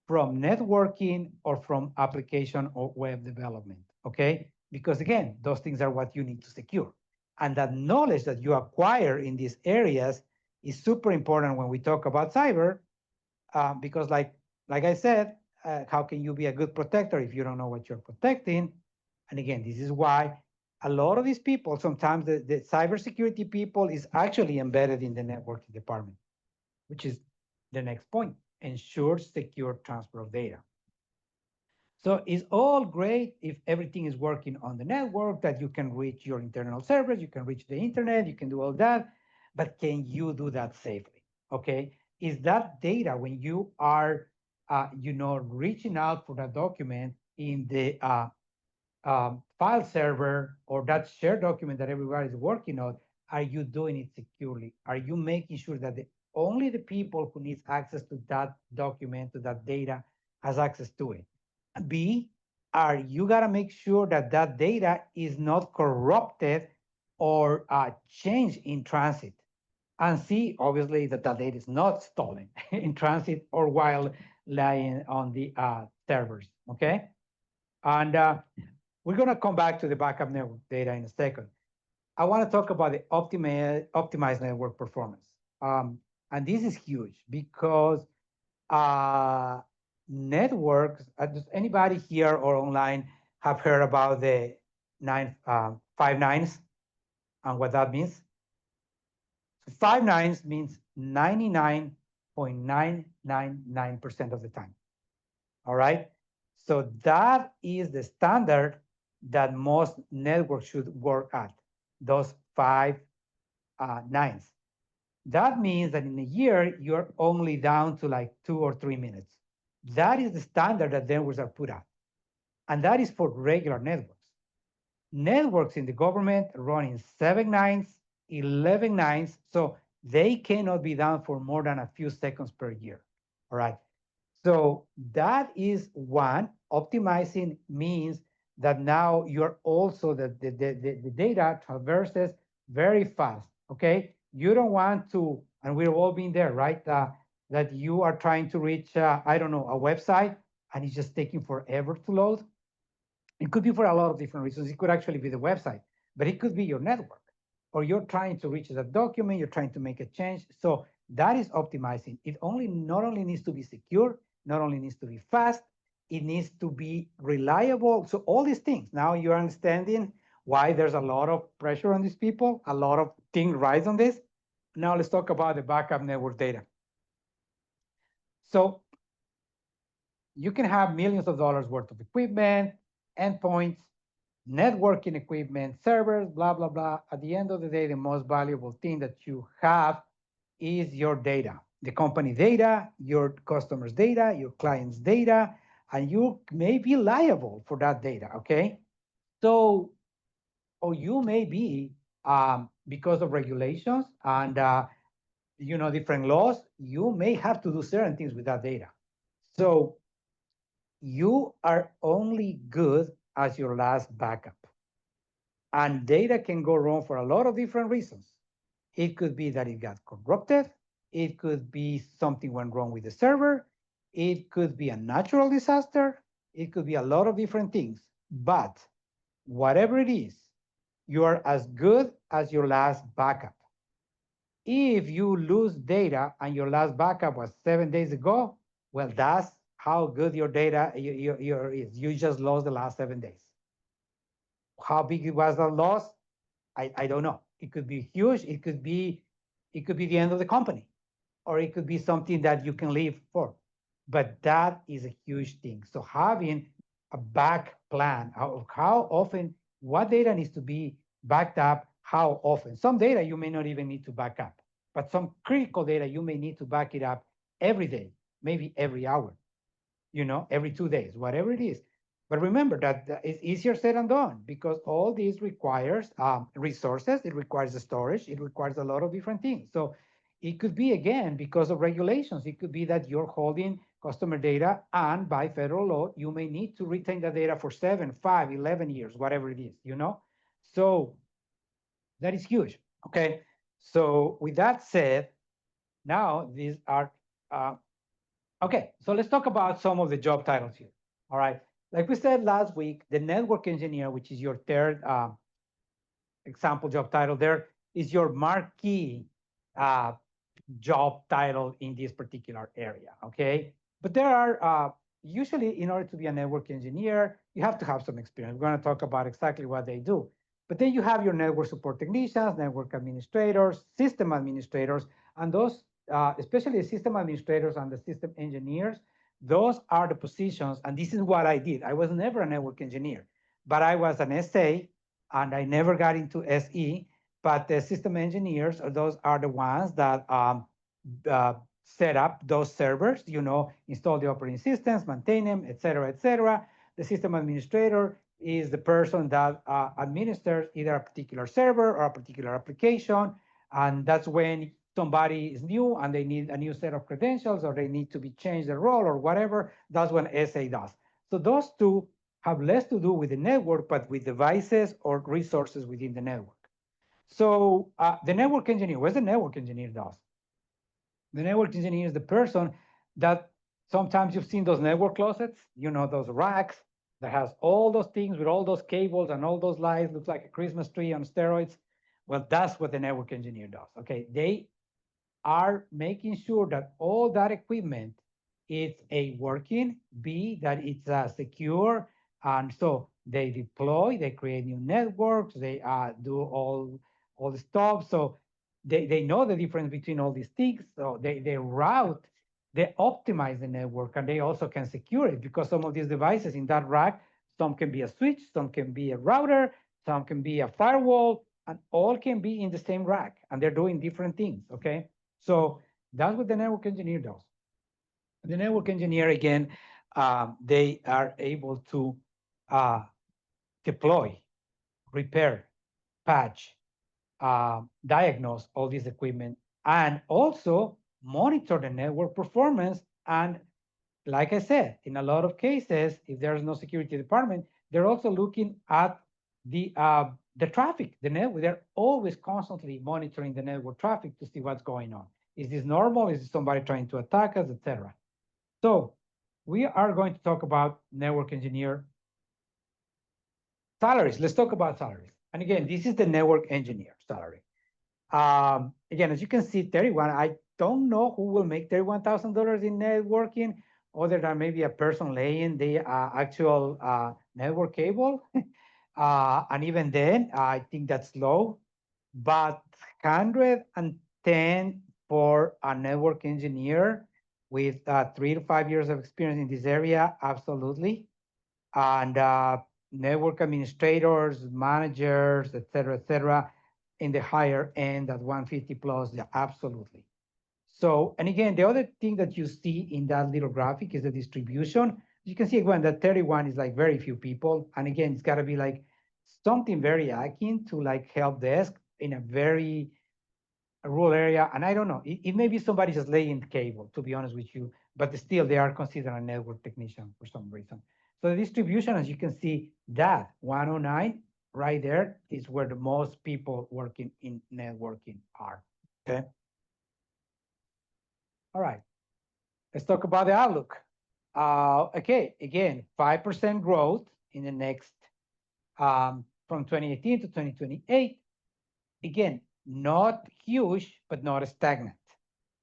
from networking, or from application or web development, okay? Because again, those things are what you need to secure. And that knowledge that you acquire in these areas is super important when we talk about cyber, because like I said, how can you be a good protector if you don't know what you're protecting? And again, this is why a lot of these people, sometimes the cybersecurity people is actually embedded in the networking department, which is the next point, ensure secure transfer of data. So it's all great if everything is working on the network, that you can reach your internal servers, you can reach the internet, you can do all that, but can you do that safely? Okay, is that data when you are, reaching out for that document in the file server or that shared document that everybody is working on, are you doing it securely? Are you making sure that only the people who needs access to that document, to that data, has access to it? B, are you got to make sure that that data is not corrupted or changed in transit. And see, obviously, that that data is not stolen in transit or while lying on the servers, okay? And we're going to come back to the backup network data in a second. I want to talk about the optimized network performance. And this is huge because uh, networks, does anybody here or online have heard about the 5 nines and what that means? So 5 nines means 99.999% of the time. All right. So that is the standard that most networks should work at, those 5 nines. That means that in a year, you're only down to like 2 or 3 minutes. That is the standard that networks are put at. And that is for regular networks. Networks in the government run in 7 nines, 11 nines, so they cannot be down for more than a few seconds per year. All right. So that is one. Optimizing means that now you're also the data traverses very fast. Okay. You don't want to, and we've all been there, right? That you are trying to reach, I don't know, a website and it's just taking forever to load. It could be for a lot of different reasons. It could actually be the website, but it could be your network, or you're trying to reach that document, you're trying to make a change. So that is optimizing. It only not only needs to be secure, not only needs to be fast, it needs to be reliable. So all these things. Now you're understanding why there's a lot of pressure on these people, a lot of things rise on this. Now let's talk about the backup network data. So you can have millions of dollars worth of equipment, endpoints, networking equipment, servers, blah, blah, blah. At the end of the day, the most valuable thing that you have is your data, the company data, your customers' data, your clients' data, and you may be liable for that data, okay? So, or you may be, because of regulations and different laws, you may have to do certain things with that data. So you are only good as your last backup. And data can go wrong for a lot of different reasons. It could be that it got corrupted. It could be something went wrong with the server. It could be a natural disaster. It could be a lot of different things. But whatever it is, you are as good as your last backup. If you lose data and your last backup was 7 days ago, well, that's how good your data is. You just lost the last 7 days. How big it was that loss? I don't know. It could be huge. It could be the end of the company, or it could be something that you can live for. But that is a huge thing. So having a back plan of how often, what data needs to be backed up, how often. Some data you may not even need to back up, but some critical data you may need to back it up every day, maybe every hour, every 2 days, whatever it is. But remember that it's easier said than done because all this requires resources, it requires the storage, it requires a lot of different things. So it could be, again, because of regulations. It could be that you're holding customer data, and by federal law, you may need to retain the data for 7, 5, 11 years, whatever it is. So that is huge. Okay. So with that said, now these are okay, so let's talk about some of the job titles here. All right. Like we said last week, the network engineer, which is your third example job title there, is your marquee uh, job title in this particular area. Okay. But there are usually, in order to be a network engineer, you have to have some experience. We're going to talk about exactly what they do. But then you have your network support technicians, network administrators, system administrators, and those, especially the system administrators and the system engineers, those are the positions. And this is what I did. I was never a network engineer, but I was an SA, and I never got into SE. But the system engineers, those are the ones that set up those servers, install the operating systems, maintain them, et cetera, et cetera. The system administrator is the person that administers either a particular server or a particular application. And that's when somebody is new and they need a new set of credentials, or they need to be changed the role or whatever. That's when SA does. So those two have less to do with the network, but with devices or resources within the network. So the network engineer, what's the network engineer does? The network engineer is the person that sometimes you've seen those network closets, those racks that has all those things with all those cables and all those lights, looks like a Christmas tree on steroids. Well, that's what the network engineer does. Okay, they are making sure that all that equipment is a working, B, that it's secure. And so they deploy, they create new networks, they do all the stuff. So they know the difference between all these things. So they route, they optimize the network, and they also can secure it because some of these devices in that rack, some can be a switch, some can be a router, some can be a firewall, and all can be in the same rack, and they're doing different things, okay? So that's what the network engineer does. The network engineer, again, they are able to uh, deploy, repair, patch, diagnose all this equipment, and also monitor the network performance. And like I said, in a lot of cases, if there's no security department, they're also looking at the traffic, the network. They're always constantly monitoring the network traffic to see what's going on. Is this normal? Is somebody trying to attack us, etc.? So we are going to talk about network engineer salaries. Let's talk about salaries. And again, this is the network engineer salary. Again, as you can see, 31, I don't know who will make $31,000 in networking other than maybe a person laying the actual network cable. And even then, I think that's low, but 110 for a network engineer with 3 to 5 years of experience in this area, absolutely. And network administrators, managers, et cetera, in the higher end at 150 plus, yeah, absolutely. So, and again, the other thing that you see in that little graphic is the distribution. You can see again that 31 is like very few people. And again, it's got to be like something very akin to like help desk in a very rural area. And I don't know, it may be somebody just laying cable, to be honest with you, but still they are considered a network technician for some reason. So the distribution, as you can see, that 109 right there is where the most people working in networking are. Okay. All right. Let's talk about the outlook. Okay, again, 5% growth in the next from 2018 to 2028. Again, not huge, but not stagnant.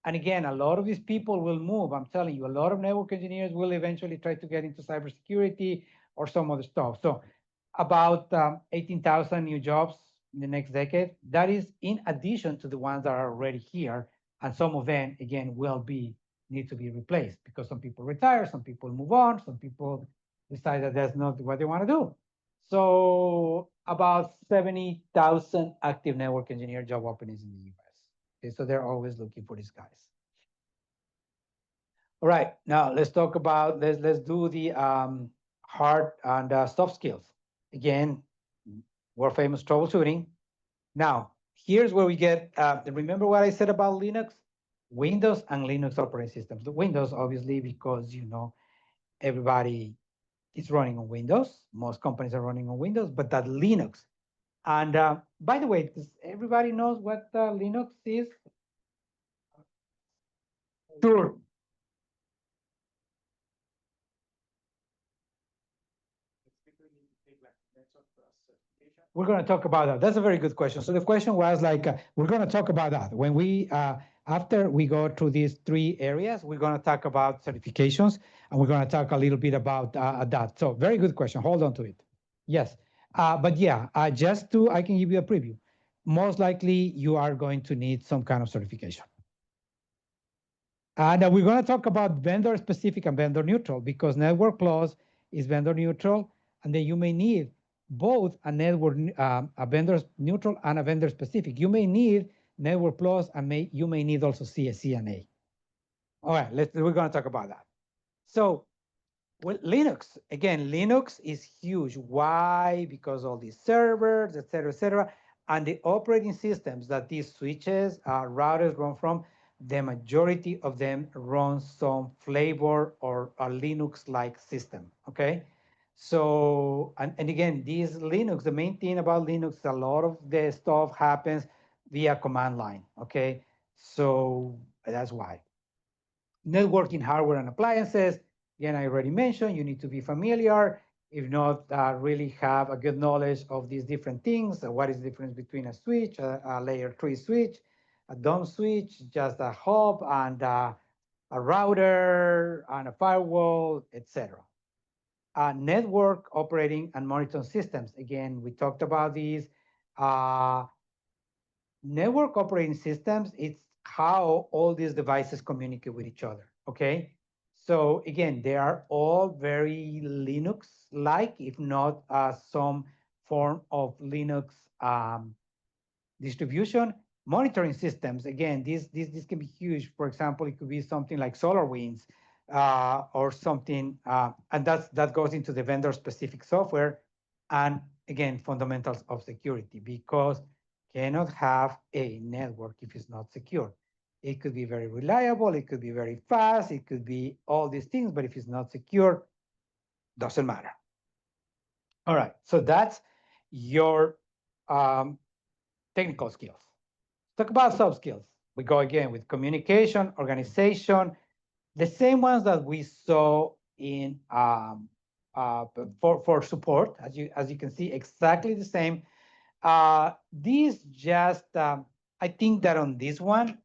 And again, a lot of these people will move. I'm telling you, a lot of network engineers will eventually try to get into cybersecurity or some other stuff. So about 18,000 new jobs in the next decade. That is in addition to the ones that are already here. And some of them, again, will need to be replaced because some people retire, some people move on, some people decide that that's not what they want to do. So about 70,000 active network engineer job openings in the US. Okay, so they're always looking for these guys. All right, now let's talk about, let's do the hard and soft skills. Again, world famous troubleshooting. Now, here's where we get, remember what I said about Linux? Windows and Linux operating systems. The Windows, obviously, because, everybody is running on Windows. Most companies are running on Windows, but that Linux. And by the way, does everybody knows what Linux is? Sure. We're going to talk about that. That's a very good question. So the question was like, we're going to talk about that. When we, after we go through these three areas, we're going to talk about certifications, and we're going to talk a little bit about that. So very good question. Hold on to it. Yes. But yeah, I can give you a preview. Most likely you are going to need some kind of certification. And we're going to talk about vendor specific and vendor neutral because Network Plus is vendor neutral, and then you may need both a vendor neutral and a vendor specific. You may need Network Plus, and you may need also CCNA. All right, we're going to talk about that. So, well, Linux, again, Linux is huge. Why? Because all these servers, et cetera, and the operating systems that these switches, routers run from, the majority of them run some flavor or a Linux-like system, okay? So, and again, these Linux, the main thing about Linux, a lot of the stuff happens via command line. Okay. So that's why. Networking hardware and appliances. Again, I already mentioned, you need to be familiar. If not, really have a good knowledge of these different things. What is the difference between a switch, a layer 3 switch, a dumb switch, just a hub, and a router, and a firewall, etc. Network operating and monitoring systems. Again, we talked about these. Uh, Network operating systems, it's how all these devices communicate with each other. Okay. So again, they are all very Linux-like, if not some form of Linux distribution. Monitoring systems, again, this can be huge. For example, it could be something like SolarWinds or something, and that goes into the vendor-specific software. And again, fundamentals of security, because cannot have a network if it's not secure. It could be very reliable, it could be very fast, it could be all these things, but if it's not secure, doesn't matter. All right, so that's your um, technical skills. Talk about soft skills. We go again with communication, organization, the same ones that we saw in for support, as you can see, exactly the same. These just I think that on this one,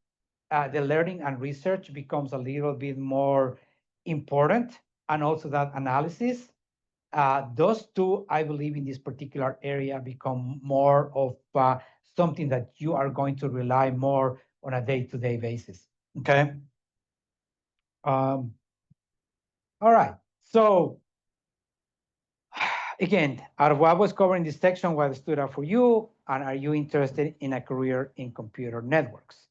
the learning and research becomes a little bit more important, and also that analysis. Those two, I believe, in this particular area become more of something that you are going to rely more on a day-to-day basis. Okay. Um, all right. So again, out of what was covered in this section, what stood out for you, and are you interested in a career in computer networks?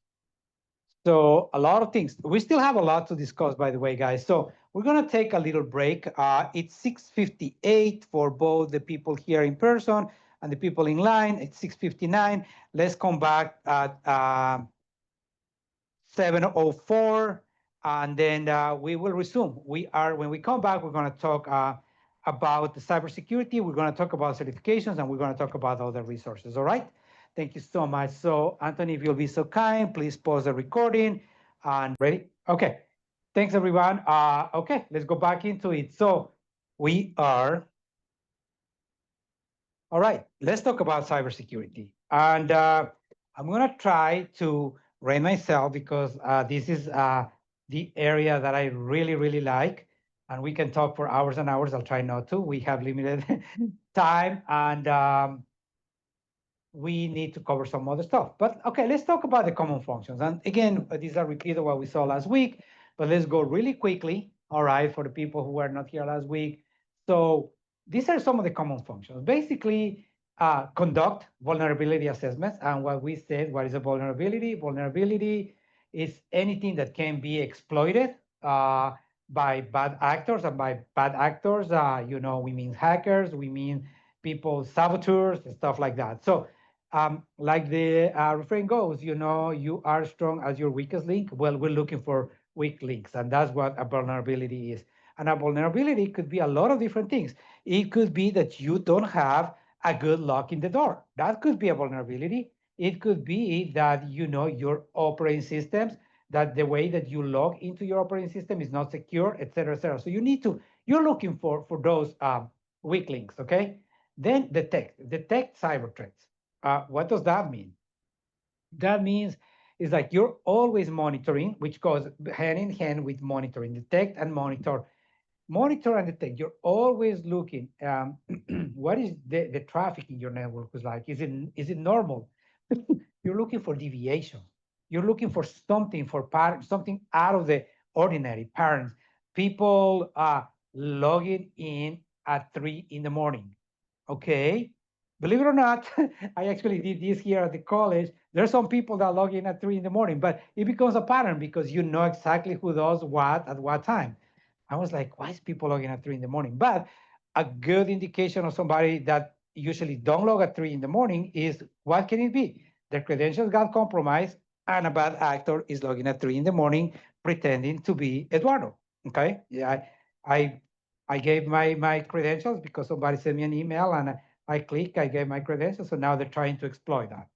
So a lot of things. We still have a lot to discuss, by the way, guys. So we're gonna take a little break. It's 6:58 for both the people here in person and the people in line. It's 6:59. Let's come back at 7:04, and then we will resume. When we come back, we're gonna talk about the cybersecurity. We're gonna talk about certifications, and we're gonna talk about other resources. All right. Thank you so much. So, Anthony, if you'll be so kind, please pause the recording. And ready? Okay. Thanks, everyone. Okay, let's go back into it. So, we are all right. Let's talk about cybersecurity. And I'm going to try to rate myself, because this is the area that I really, really like. And we can talk for hours and hours. I'll try not to. We have limited time, and we need to cover some other stuff. But okay, let's talk about the common functions. And again, these are repeat of what we saw last week, but let's go really quickly, all right, for the people who were not here last week. So these are some of the common functions. Basically, conduct vulnerability assessments. And what we said, what is a vulnerability? Vulnerability is anything that can be exploited by bad actors. And by bad actors, we mean hackers, we mean people, saboteurs, and stuff like that. So like the refrain goes, you are strong as your weakest link. Well, we're looking for weak links, and that's what a vulnerability is. And a vulnerability could be a lot of different things. It could be that you don't have a good lock in the door. That could be a vulnerability. It could be that your operating systems, that the way that you log into your operating system is not secure, et cetera, et cetera. So you're looking for those weak links, okay? Then detect cyber threats. What does that mean? That means is like you're always monitoring, which goes hand in hand with monitoring. Detect and monitor. Monitor and detect. You're always looking. What is the traffic in your network is like? Is it normal? You're looking for deviation. You're looking for something for patterns, something out of the ordinary patterns. People logging in at 3 in the morning. Okay. Believe it or not, I actually did this here at the college. There's some people that log in at 3 in the morning, but it becomes a pattern because you know exactly who does what at what time. I was like, why is people logging at 3 in the morning? But a good indication of somebody that usually don't log at 3 in the morning is, what can it be? Their credentials got compromised, and a bad actor is logging at 3 in the morning pretending to be Eduardo. Okay. Yeah. I I gave my credentials because somebody sent me an email and I click, I gave my credentials. So now they're trying to exploit that.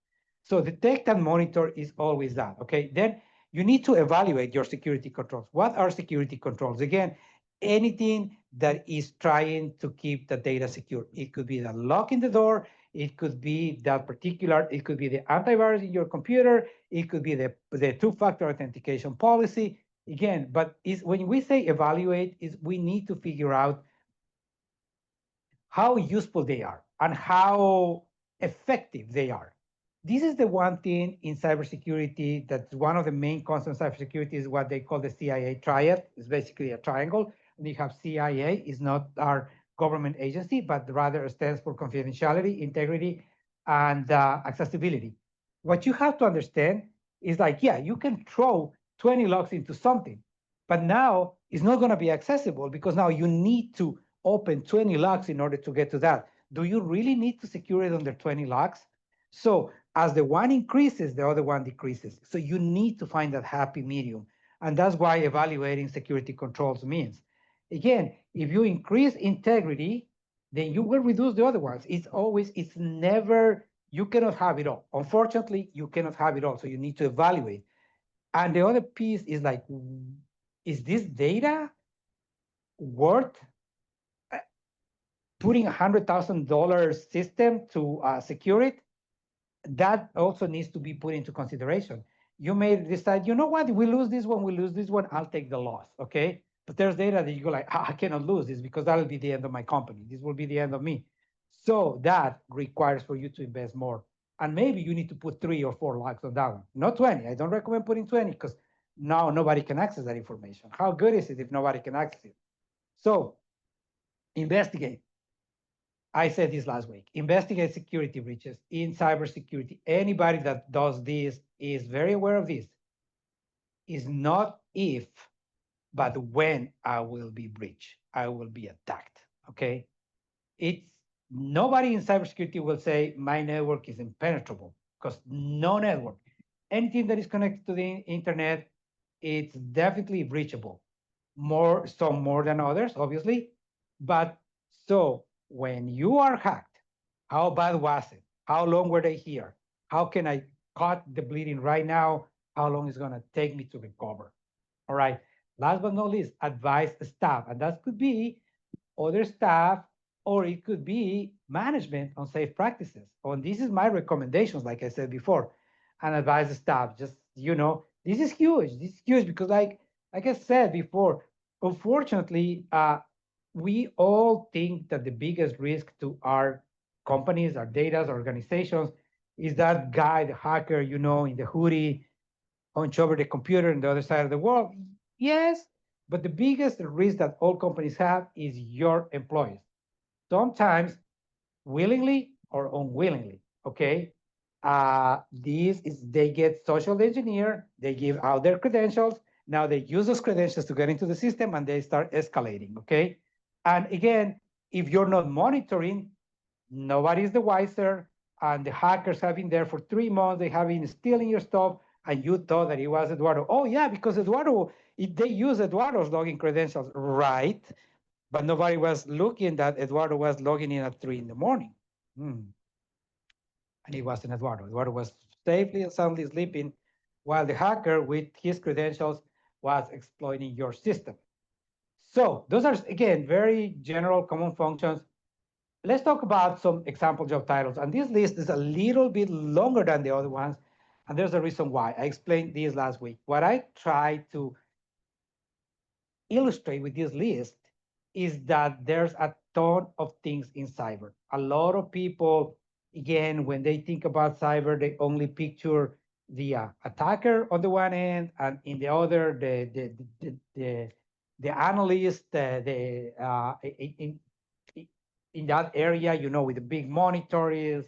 So detect and monitor is always that. Okay. Then you need to evaluate your security controls. What are security controls? Again, anything that is trying to keep the data secure. It could be the lock in the door. It could be that particular, it could be the antivirus in your computer. It could be the two-factor authentication policy. Again, but is when we say evaluate, is we need to figure out how useful they are and how effective they are. This is the one thing in cybersecurity that's one of the main concerns of cybersecurity is what they call the CIA triad. It's basically a triangle. And you have CIA is not our government agency, but rather stands for confidentiality, integrity, and accessibility. What you have to understand is like, yeah, you can throw 20 logs into something, but now it's not going to be accessible because now you need to open 20 locks in order to get to that. Do you really need to secure it under 20 locks? So as the one increases, the other one decreases. So you need to find that happy medium. And that's why evaluating security controls means. Again, if you increase integrity, then you will reduce the other ones. It's never, you cannot have it all. Unfortunately, you cannot have it all. So you need to evaluate. And the other piece is like, is this data worth putting $100,000 system to secure it? That also needs to be put into consideration. You may decide, you know what, we lose this one, we lose this one, I'll take the loss, okay? But there's data that you go like, I cannot lose this because that'll be the end of my company. This will be the end of me. So that requires for you to invest more. And maybe you need to put 3 or 4 lakhs on that one, not 20. I don't recommend putting 20 because now nobody can access that information. How good is it if nobody can access it? So investigate. I said this last week. Investigate security breaches in cybersecurity. Anybody that does this is very aware of this. Is not if, but when I will be breached, I will be attacked. Okay. It's nobody in cybersecurity will say my network is impenetrable because no network, anything that is connected to the internet, it's definitely breachable. Some more than others, obviously. But so when you are hacked, how bad was it? How long were they here? How can I cut the bleeding right now? How long is it going to take me to recover? All right. Last but not least, advise staff. And that could be other staff, or it could be management on safe practices. And this is my recommendations, like I said before, and advise the staff. Just this is huge. This is huge because, like I said before, unfortunately, we all think that the biggest risk to our companies, our data, our organizations, is that guy, the hacker, in the hoodie, hunch over the computer on the other side of the world. Yes, but the biggest risk that all companies have is your employees. Sometimes willingly or unwillingly. Okay. This is they get social engineer, they give out their credentials. Now they use those credentials to get into the system and they start escalating. Okay. And again, if you're not monitoring, nobody's the wiser. And the hackers have been there for 3 months. They have been stealing your stuff, and you thought that it was Eduardo. Oh yeah, because they use Eduardo's login credentials, right? But nobody was looking that Eduardo was logging in at 3 in the morning. Hmm. And it wasn't Eduardo. Eduardo was safely and soundly sleeping while the hacker with his credentials was exploiting your system. So those are, again, very general common functions. Let's talk about some example job titles. And this list is a little bit longer than the other ones. And there's a reason why. I explained this last week. What I try to illustrate with this list is that there's a ton of things in cyber. A lot of people, again, when they think about cyber, they only picture the attacker on the one end, and in the other, the analyst, in that area, with the big monitors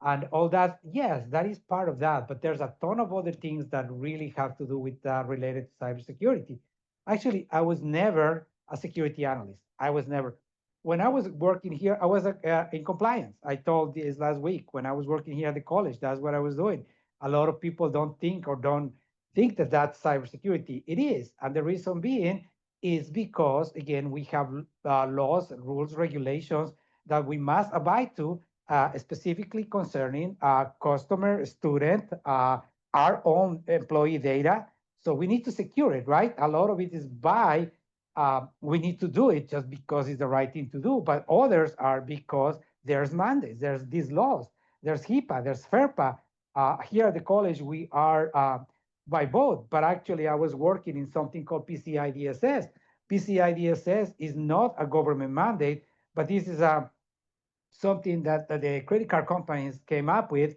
and all that. Yes, that is part of that, but there's a ton of other things that really have to do with related to cybersecurity. Actually, I was never a security analyst. I was never. When I was working here, I was in compliance. I told this last week. When I was working here at the college, that's what I was doing. A lot of people don't think that that's cybersecurity. It is, and the reason being is because, again, we have laws, rules, regulations that we must abide to, specifically concerning customer, student, our own employee data. So we need to secure it, right? A lot of it is by, we need to do it just because it's the right thing to do, but others are because there's mandates, there's these laws, there's HIPAA, there's FERPA. Here at the college, we are by both, but actually I was working in something called PCI DSS. PCI DSS is not a government mandate, but this is something that the credit card companies came up with,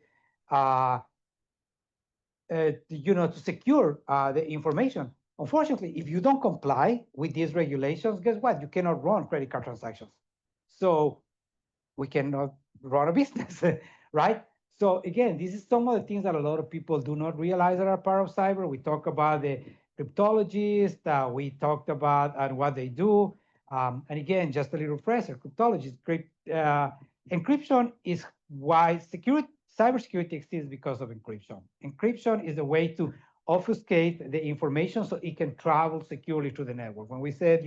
uh, to secure the information. Unfortunately, if you don't comply with these regulations, guess what? You cannot run credit card transactions. So we cannot run a business, right? So again, this is some of the things that a lot of people do not realize that are part of cyber. We talk about the cryptologists, we talked about and what they do. And again, just a little refresher, cryptologists, encryption is why cybersecurity exists because of encryption. Encryption is a way to obfuscate the information so it can travel securely through the network. When we said,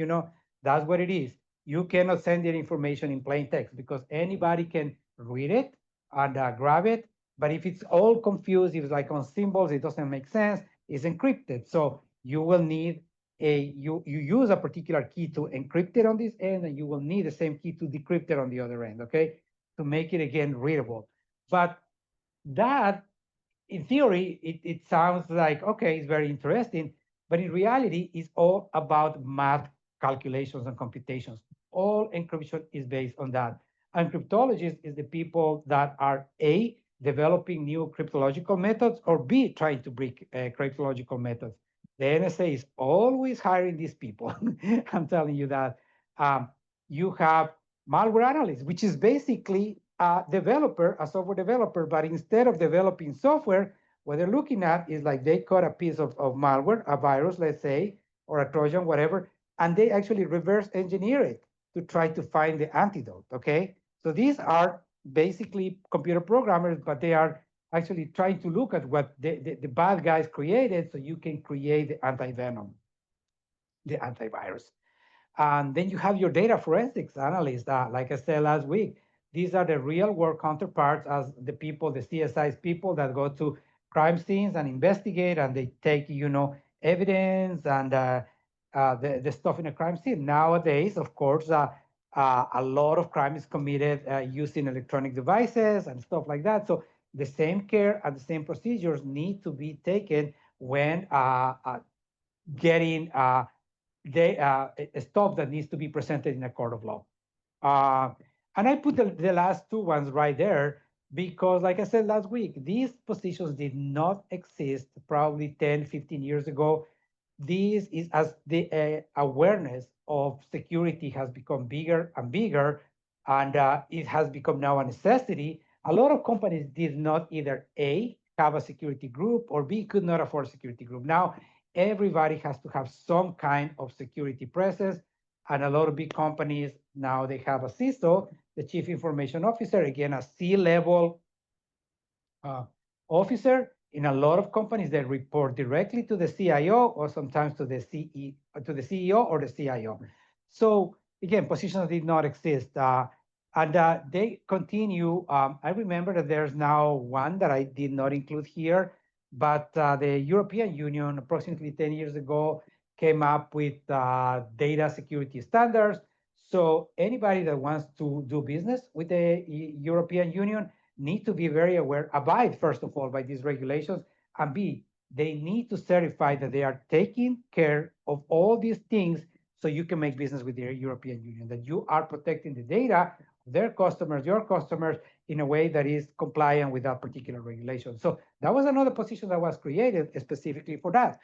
that's what it is. You cannot send your information in plain text because anybody can read it and grab it. But if it's all confused, if it's like on symbols, it doesn't make sense, it's encrypted. So you will need you use a particular key to encrypt it on this end, and you will need the same key to decrypt it on the other end, okay? To make it again readable. But that, in theory, it sounds like, okay, it's very interesting, but in reality, it's all about math calculations and computations. All encryption is based on that. And cryptologists is the people that are A, developing new cryptological methods, or B, trying to break cryptological methods. The NSA is always hiring these people. I'm telling you that. Um, you have malware analyst, which is basically a developer, a software developer, but instead of developing software, what they're looking at is like they cut a piece of malware, a virus, let's say, or a Trojan, whatever, and they actually reverse engineer it to try to find the antidote. Okay. So these are basically computer programmers, but they are actually trying to look at what the bad guys created so you can create the anti-venom, the antivirus. And then you have your data forensics analysts. Like I said last week, these are the real world counterparts as the people, the CSIs people that go to crime scenes and investigate, and they take, evidence and the stuff in a crime scene. Nowadays, of course, a lot of crime is committed using electronic devices and stuff like that. So the same care and the same procedures need to be taken when getting a stuff that needs to be presented in a court of law. Uh, and I put the last two ones right there because, like I said last week, these positions did not exist probably 10, 15 years ago. This is as the awareness of security has become bigger and bigger, and it has become now a necessity. A lot of companies did not either A, have a security group, or B, could not afford a security group. Now, everybody has to have some kind of security presence, and a lot of big companies now they have a CISO, the Chief Information Officer, again, a C-level uh, officer. In a lot of companies, they report directly to the CIO or sometimes to the CEO or the CIO. So again, positions did not exist. And they continue. I remember that there's now one that I did not include here, but the European Union, approximately 10 years ago, came up with data security standards. So anybody that wants to do business with the European Union need to be very aware, abide first of all by these regulations, and B, they need to certify that they are taking care of all these things so you can make business with the European Union, that you are protecting the data of their customers, your customers, in a way that is compliant with that particular regulation. So that was another position that was created specifically for that.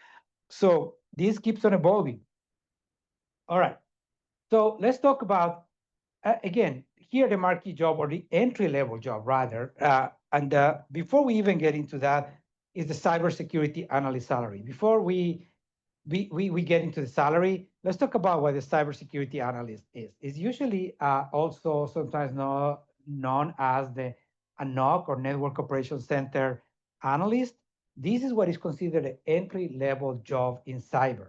So this keeps on evolving. All right. So let's talk about again, here the marquee job or the entry level job rather. And before we even get into that, is the cybersecurity analyst salary. Before we get into the salary, let's talk about what the cybersecurity analyst is. It's usually also sometimes known as the a NOC or Network Operations Center analyst. This is what is considered an entry level job in cyber.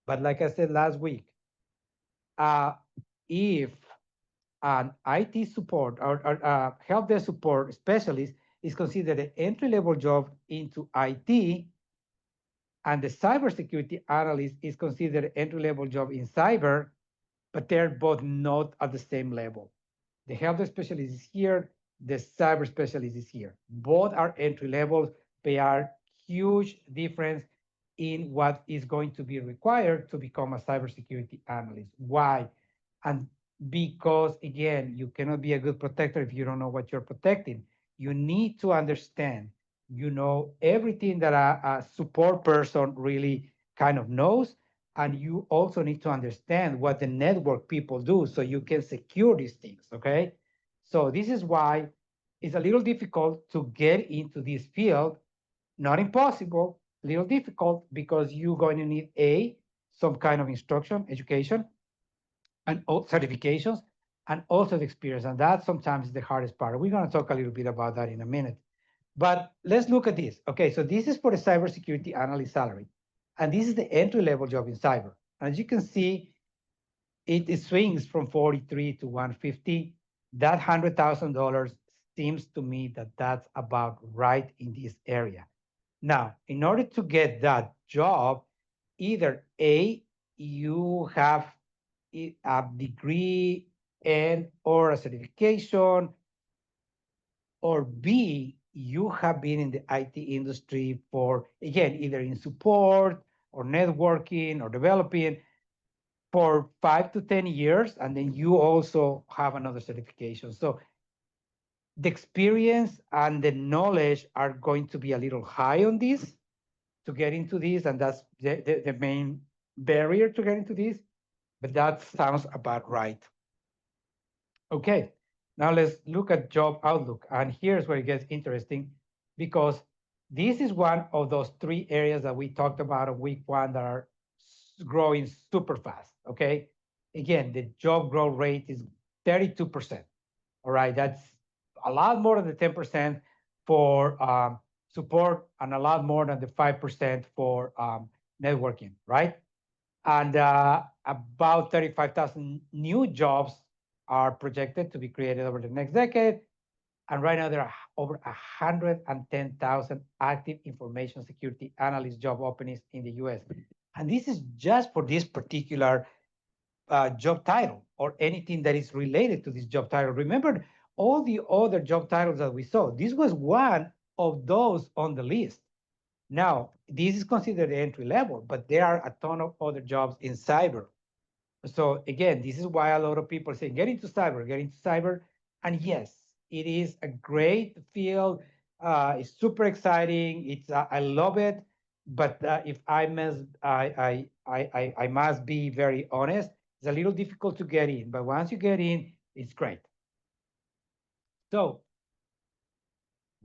But like I said last week, uh, if an IT support or help desk support specialist is considered an entry-level job into IT, and the cybersecurity analyst is considered an entry-level job in cyber, but they're both not at the same level. The help desk specialist is here, the cyber specialist is here. Both are entry levels. They are huge difference in what is going to be required to become a cybersecurity analyst. Why? And because again, you cannot be a good protector if you don't know what you're protecting. You need to understand, everything that a support person really kind of knows, and you also need to understand what the network people do so you can secure these things. Okay, so this is why it's a little difficult to get into this field. Not impossible, a little difficult, because you're going to need some kind of instruction, education, and certifications, and also the experience, and that sometimes is the hardest part. We're going to talk a little bit about that in a minute. But let's look at this. Okay, so this is for the cybersecurity analyst salary. And this is the entry level job in cyber. As you can see, it swings from 43 to 150. That $100,000 seems to me that that's about right in this area. Now, in order to get that job, either A, you have a degree and or a certification, or B, you have been in the IT industry for, again, either in support or networking or developing for 5 to 10 years, and then you also have another certification. So the experience and the knowledge are going to be a little high on this to get into this, and that's the main barrier to get into this, but that sounds about right. Okay, now let's look at job outlook. And here's where it gets interesting, because this is one of those three areas that we talked about in week one that are growing super fast. Okay, again, the job growth rate is 32%. All right, that's a lot more than the 10% for support, and a lot more than the 5% for networking, right? And about 35,000 new jobs are projected to be created over the next decade. And right now, there are over 110,000 active information security analyst job openings in the US. And this is just for this particular job title or anything that is related to this job title. Remember all the other job titles that we saw. This was one of those on the list. Now, this is considered entry level, but there are a ton of other jobs in cyber. So again, this is why a lot of people say, get into cyber, get into cyber. And yes, it is a great field. It's super exciting. I love it. But if I must be very honest, it's a little difficult to get in. But once you get in, it's great. So,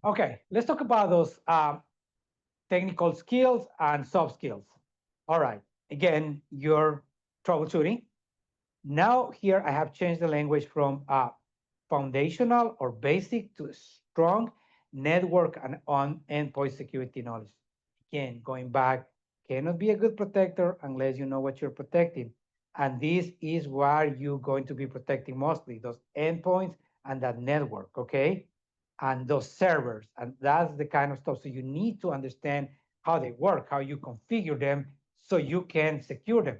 okay, let's talk about those technical skills and soft skills. All right, again, your troubleshooting. Now here I have changed the language from foundational or basic to strong network and on endpoint security knowledge. Again, going back, cannot be a good protector unless you know what you're protecting. And this is what you're going to be protecting mostly, those endpoints and that network, okay? And those servers, and that's the kind of stuff. So you need to understand how they work, how you configure them so you can secure them.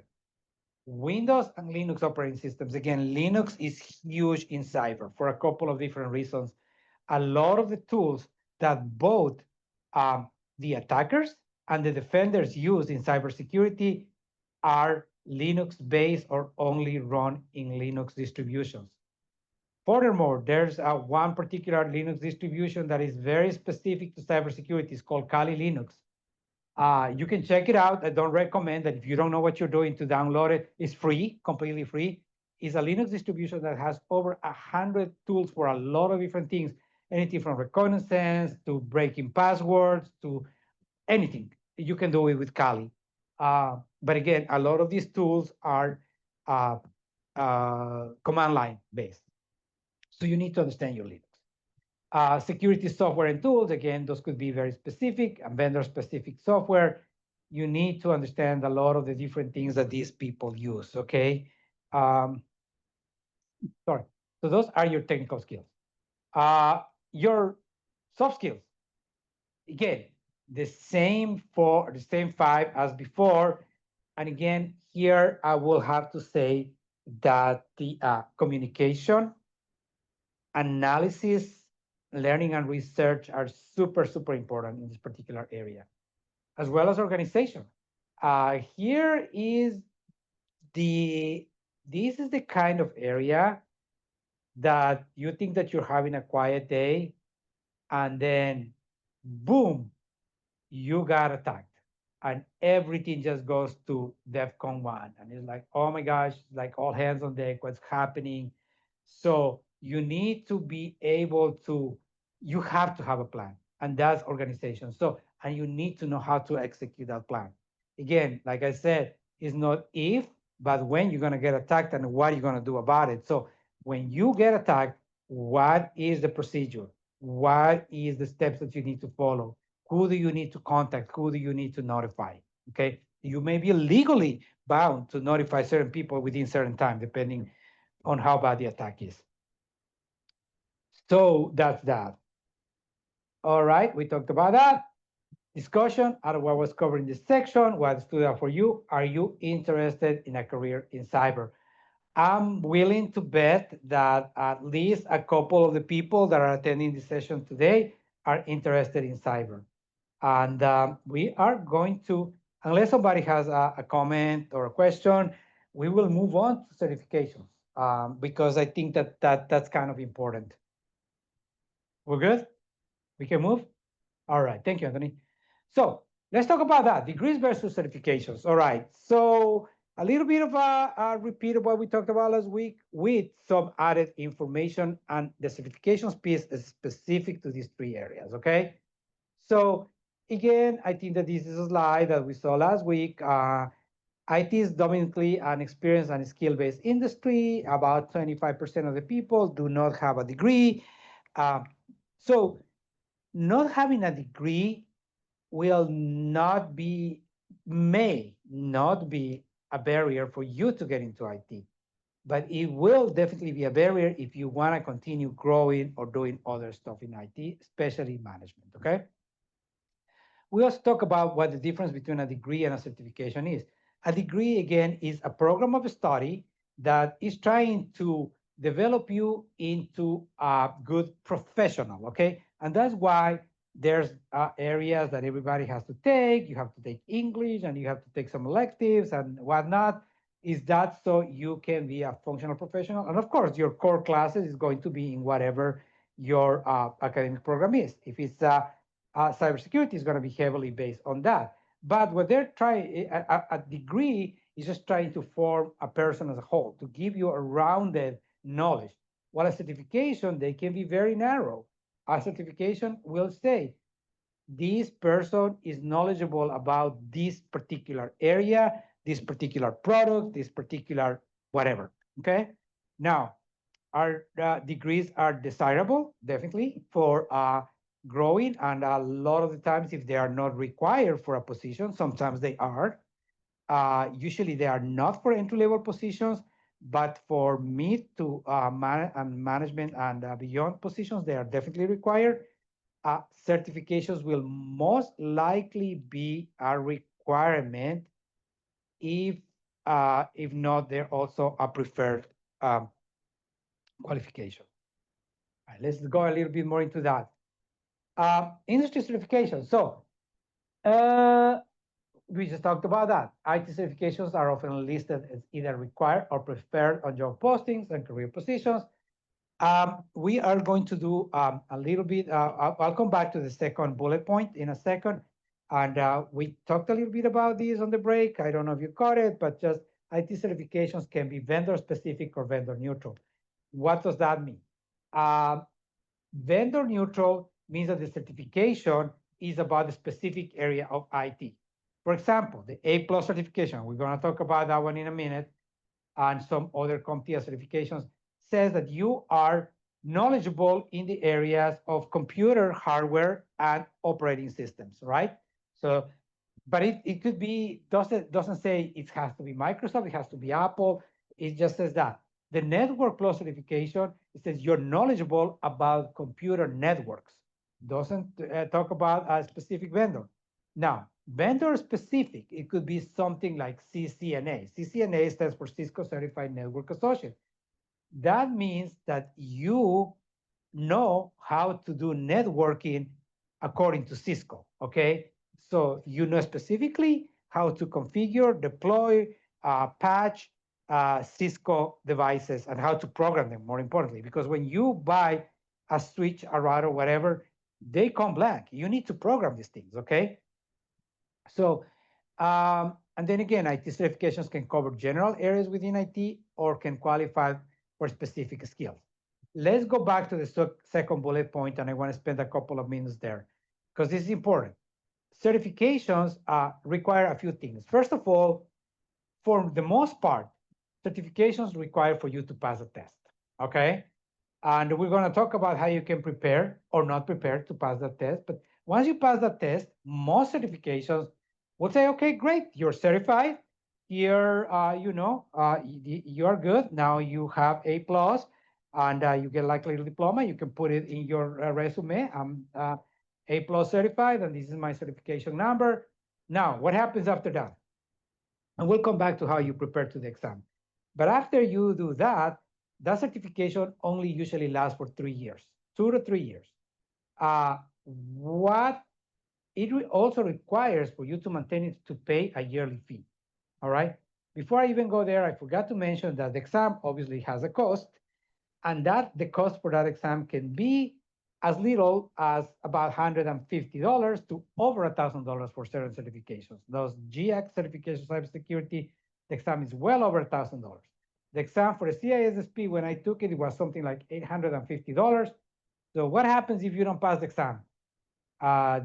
Windows and Linux operating systems. Again, Linux is huge in cyber for a couple of different reasons. A lot of the tools that both the attackers and the defenders use in cybersecurity are Linux based or only run in Linux distributions. Furthermore, there's one particular Linux distribution that is very specific to cybersecurity. It's called Kali Linux. You can check it out. I don't recommend that if you don't know what you're doing to download it. It's free, completely free. It's a Linux distribution that has over 100 tools for a lot of different things, anything from reconnaissance to breaking passwords to anything. You can do it with Kali. But again, a lot of these tools are uh, command line based. So you need to understand your Linux. Security software and tools, again, those could be very specific and vendor specific software. you need to understand a lot of the different things that these people use. Okay. Um, Sorry. So those are your technical skills. Your soft skills, again, the same five as before. And again, here I will have to say that the communication, analysis, learning, and research are super, super important in this particular area, as well as organization. Here is the this is the kind of area that you think that you're having a quiet day, and then boom, you got attacked, and everything just goes to DEFCON 1. And it's like, oh my gosh, like all hands on deck, what's happening? So you need to be able to, you have to have a plan, and that's organization. So, and you need to know how to execute that plan. Again, like I said, it's not if, but when you're going to get attacked and what you're going to do about it. So when you get attacked, what is the procedure? What is the steps that you need to follow? Who do you need to contact? Who do you need to notify? Okay. You may be legally bound to notify certain people within certain time, depending on how bad the attack is. So that's that. All right. We talked about that. Discussion out of what was covered in this section. What stood out for you? Are you interested in a career in cyber? I'm willing to bet that at least a couple of the people that are attending this session today are interested in cyber. And we are going to, unless somebody has a comment or a question, we will move on to certifications because I think that's kind of important. We're good? We can move? All right. Thank you, Anthony. So let's talk about that, degrees versus certifications. All right. So a little bit of a repeat of what we talked about last week with some added information, and the certifications piece is specific to these three areas. Okay. So again, I think that this is a slide that we saw last week. IT is dominantly an experience and skill-based industry. About 25% of the people do not have a degree. Uh, so not having a degree will not be, may not be a barrier for you to get into IT, but it will definitely be a barrier if you want to continue growing or doing other stuff in IT, especially management. Okay. We also talk about what the difference between a degree and a certification is. A degree, again, is a program of study that is trying to develop you into a good professional, okay? And that's why there's areas that everybody has to take. You have to take English and you have to take some electives and whatnot. Is that so you can be a functional professional? And of course, your core classes is going to be in whatever your academic program is. If it's cybersecurity is going to be heavily based on that. But what they're trying, a degree is just trying to form a person as a whole, to give you a rounded knowledge. While a certification, they can be very narrow. A certification will say, this person is knowledgeable about this particular area, this particular product, this particular whatever. Okay. Now, our degrees are desirable, definitely, for growing. And a lot of the times, if they are not required for a position, sometimes they are. Usually, they are not for entry-level positions, but for mid to management and beyond positions, they are definitely required. Certifications will most likely be a requirement. If not, they're also a preferred um, qualification. All right, let's go a little bit more into that. Industry certification. So uh, we just talked about that. IT certifications are often listed as either required or preferred on job postings and career positions. We are going to do a little bit. I'll come back to the second bullet point in a second. And we talked a little bit about this on the break. I don't know if you caught it, but just IT certifications can be vendor specific or vendor neutral. What does that mean? Um, Vendor neutral means that the certification is about the specific area of IT. For example, the A plus certification, we're going to talk about that one in a minute, and some other CompTIA certifications, says that you are knowledgeable in the areas of computer hardware and operating systems, right? So but it could be doesn't say it has to be Microsoft, it has to be Apple. It just says that the Network Plus certification, it says you're knowledgeable about computer networks. Doesn't talk about a specific vendor. Now, vendor specific, it could be something like CCNA. CCNA stands for Cisco Certified Network Associate. That means that you know how to do networking according to Cisco, okay? So you know specifically how to configure, deploy, patch Cisco devices and how to program them, more importantly, because when you buy a switch, a router, whatever, they come blank. You need to program these things, okay? So, and then again, IT certifications can cover general areas within IT or can qualify for specific skills. Let's go back to the second bullet point, and I want to spend a couple of minutes there because this is important. Certifications require a few things. First of all, for the most part, certifications require for you to pass a test. Okay. And we're going to talk about how you can prepare or not prepare to pass that test. But once you pass that test, most certifications will say, okay, great, you're certified. Here, you are good. Now you have A plus, and you get like a little diploma. You can put it in your resume. I'm A plus certified, and this is my certification number. Now, what happens after that? And we'll come back to how you prepare to the exam. But after you do that, that certification only usually lasts for 3 years, 2 to 3 years. What it also requires for you to maintain it to pay a yearly fee. All right. Before I even go there, I forgot to mention that the exam obviously has a cost, and that the cost for that exam can be as little as about $150 to over $1,000 for certain certifications. Those GX certifications, cybersecurity, the exam is well over $1,000. The exam for the CISSP, when I took it, it was something like $850. So what happens if you don't pass the exam?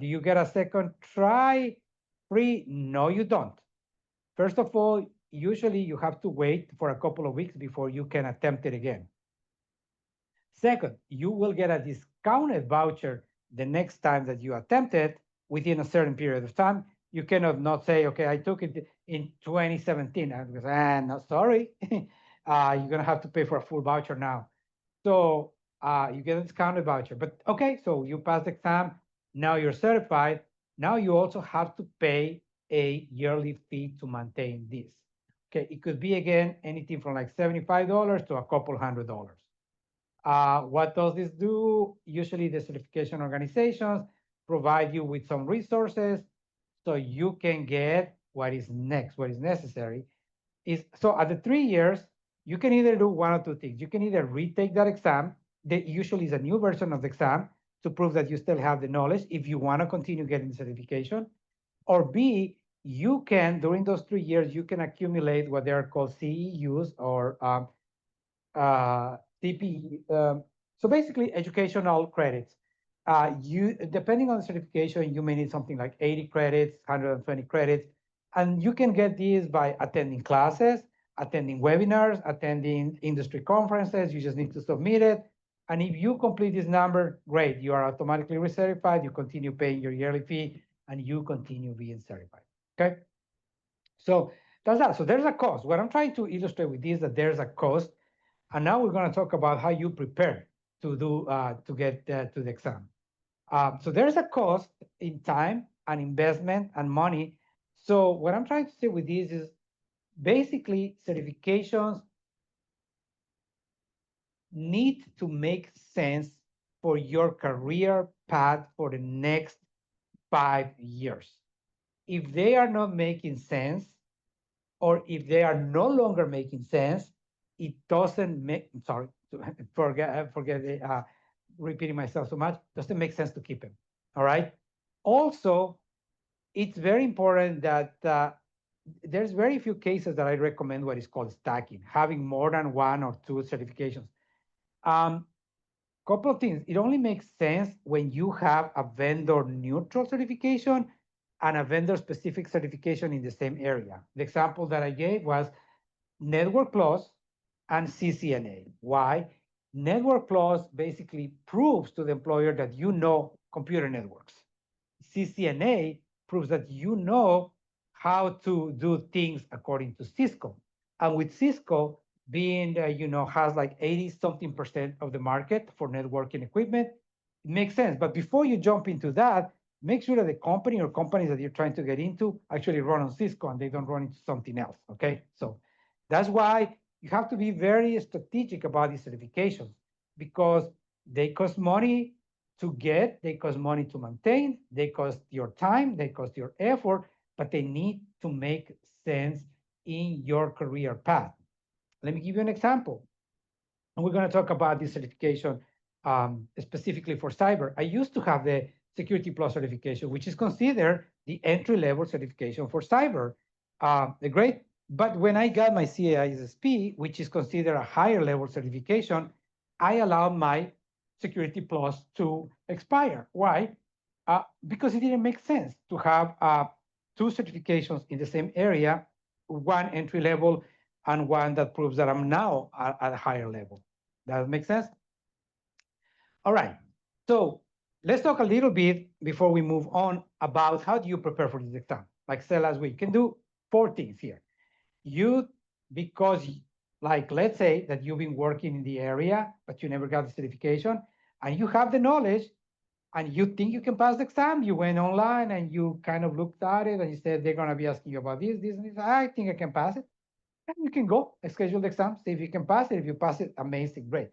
Do you get a second try free? No, you don't. First of all, usually you have to wait for a couple of weeks before you can attempt it again. Second, you will get a discounted voucher the next time that you attempt it within a certain period of time. You cannot not say, okay, I took it in 2017. And because, no, sorry, you're gonna have to pay for a full voucher now. So you get a discounted voucher. But okay, so you passed the exam, now you're certified. Now you also have to pay a yearly fee to maintain this. Okay, it could be again anything from like $75 to a couple $100. What does this do? Usually the certification organizations provide you with some resources so you can get what is next, what is necessary. Is so at the 3 years, you can either do one or two things. You can either retake that exam, that usually is a new version of the exam to prove that you still have the knowledge if you want to continue getting the certification, or B, you can, during those 3 years, you can accumulate what they are called CEUs or CP. So basically, educational credits. You depending on the certification, you may need something like 80 credits, 120 credits, and you can get these by attending classes, attending webinars, attending industry conferences. You just need to submit it, and if you complete this number, great, you are automatically recertified. You continue paying your yearly fee, and you continue being certified. Okay, so that's that. So there's a cost. What I'm trying to illustrate with this is that there's a cost, and now we're going to talk about how you prepare to do to get to the exam. So there's a cost in time and investment and money. So what I'm trying to say with this is basically certifications need to make sense for your career path for the next 5 years. If they are not making sense, or if they are no longer making sense, it doesn't make, sorry, forget repeating myself so much, doesn't make sense to keep them, all right? Also, it's very important that there's very few cases that I recommend what is called stacking, having more than one or two certifications. Couple of things, it only makes sense when you have a vendor neutral certification and a vendor specific certification in the same area. The example that I gave was Network Plus and CCNA. Why? Network Plus basically proves to the employer that you know computer networks. CCNA proves that you know how to do things according to Cisco. And with Cisco being, has like 80 something percent of the market for networking equipment, it makes sense. But before you jump into that, make sure that the company or companies that you're trying to get into actually run on Cisco and they don't run into something else. Okay. So that's why you have to be very strategic about these certifications because they cost money to get, they cost money to maintain, they cost your time, they cost your effort, but they need to make sense in your career path. Let me give you an example. And we're going to talk about this certification specifically for cyber. I used to have the Security Plus certification, which is considered the entry-level certification for cyber. The great, but when I got my CISSP, which is considered a higher level certification, I allowed my Security Plus to expire. Why? Because it didn't make sense to have two certifications in the same area, one entry level and one that proves that I'm now at a higher level. Does that make sense? All right. So let's talk a little bit before we move on about how do you prepare for this exam. Like I said last week, you can do four things here. You, because like let's say that you've been working in the area, but you never got the certification, and you have the knowledge, and you think you can pass the exam. You went online and you kind of looked at it and you said they're going to be asking you about this, this, and this. I think I can pass it. And you can go schedule the exam, see if you can pass it. If you pass it, amazing, great.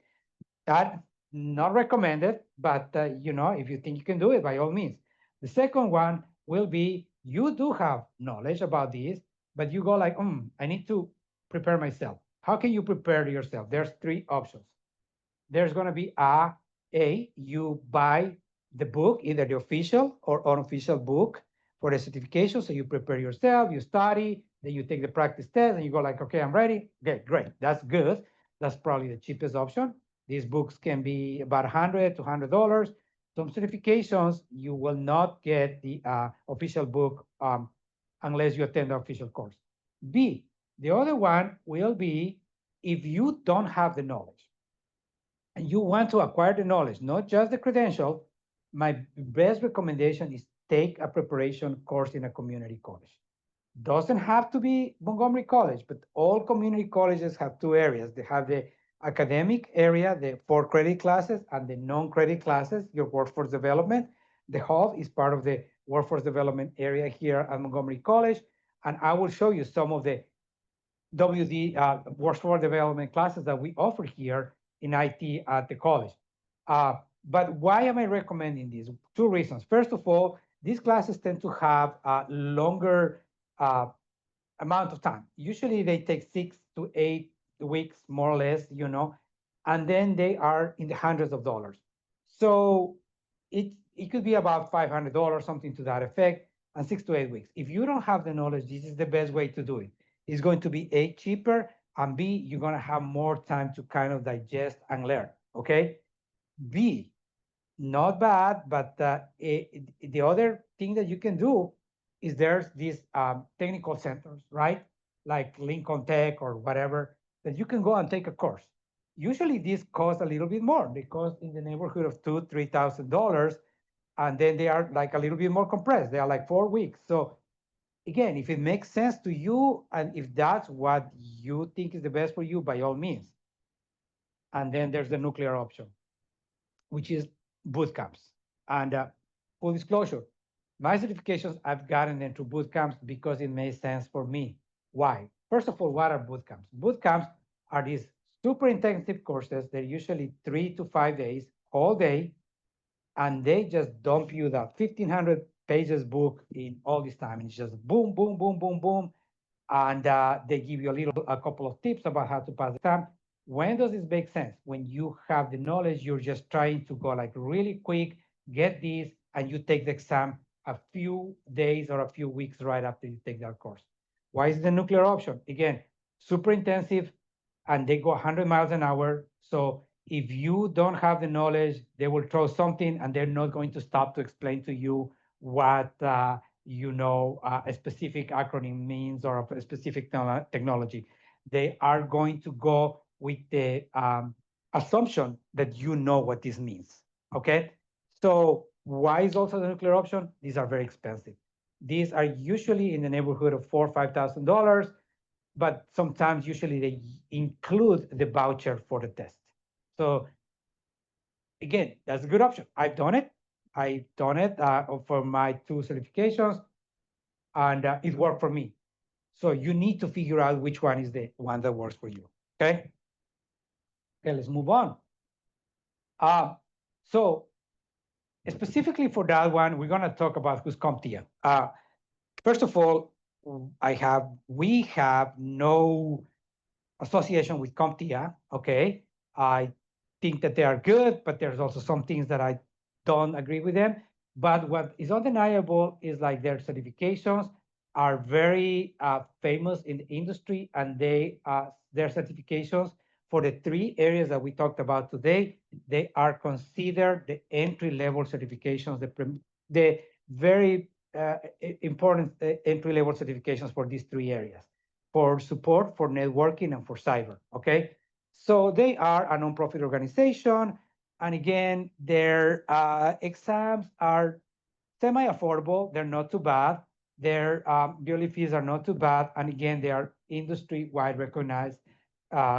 That not recommended, but if you think you can do it, by all means. The second one will be you do have knowledge about this, but you go like, I need to prepare myself. How can you prepare yourself? There's three options. There's going to be you buy the book, either the official or unofficial book for the certification. So you prepare yourself, you study, then you take the practice test, and you go like, okay, I'm ready. Okay, great. That's good. That's probably the cheapest option. These books can be about $100 to $100. Some certifications, you will not get the official book unless you attend the official course. B, the other one will be if you don't have the knowledge and you want to acquire the knowledge, not just the credential, my best recommendation is take a preparation course in a community college. Doesn't have to be Montgomery College, but all community colleges have two areas. They have the academic area, the for credit classes, and the non-credit classes, your workforce development. The hub is part of the workforce development area here at Montgomery College. And I will show you some of the WD workforce development classes that we offer here in IT at the college. But why am I recommending these? Two reasons. First of all, these classes tend to have a longer uh, amount of time. Usually they take 6 to 8 weeks, more or less, and then they are in the hundreds of dollars. So it could be about $500, something to that effect, and 6 to 8 weeks. If you don't have the knowledge, this is the best way to do it. It's going to be A, cheaper, and B, you're going to have more time to kind of digest and learn. Okay. B, not bad, but the other thing that you can do is there's these technical centers, right? Like Lincoln Tech or whatever, that you can go and take a course. Usually these cost a little bit more. They cost in the neighborhood of $2,000, $3,000, and then they are like a little bit more compressed. They are like 4 weeks. So again, if it makes sense to you and if that's what you think is the best for you, by all means. And then there's the nuclear option, which is boot camps. And full disclosure, my certifications, I've gotten into boot camps because it made sense for me. Why? First of all, what are boot camps? Boot camps are these super intensive courses. They're usually 3 to 5 days, all day, and they just dump you that 1,500 pages book in all this time. And it's just boom, boom, boom, boom, boom. And they give you a couple of tips about how to pass the exam. When does this make sense? When you have the knowledge, you're just trying to go like really quick, get this, and you take the exam a few days or a few weeks right after you take that course. Why is the nuclear option? Again, super intensive, and they go 100 miles an hour. So if you don't have the knowledge, they will throw something, and they're not going to stop to explain to you what a specific acronym means or a specific technology. They are going to go with the assumption that you know what this means. Okay. So why is also the nuclear option? These are very expensive. These are usually in the neighborhood of $4,000 or $5,000, but sometimes usually they include the voucher for the test. So again, that's a good option. I've done it. I've done it for my two certifications, and it worked for me. So you need to figure out which one is the one that works for you. Okay. Okay, let's move on. So specifically for that one, we're going to talk about who's CompTIA. First of all, we have no association with CompTIA. Okay, I think that they are good, but there's also some things that I don't agree with them. But what is undeniable is like their certifications are very famous in the industry, and their certifications for the three areas that we talked about today, they are considered the entry-level certifications, the very important entry-level certifications for these three areas, for support, for networking, and for cyber. Okay, so they are a nonprofit organization, and again, their exams are semi-affordable. They're not too bad. Their yearly fees are not too bad, and again, they are industry-wide recognized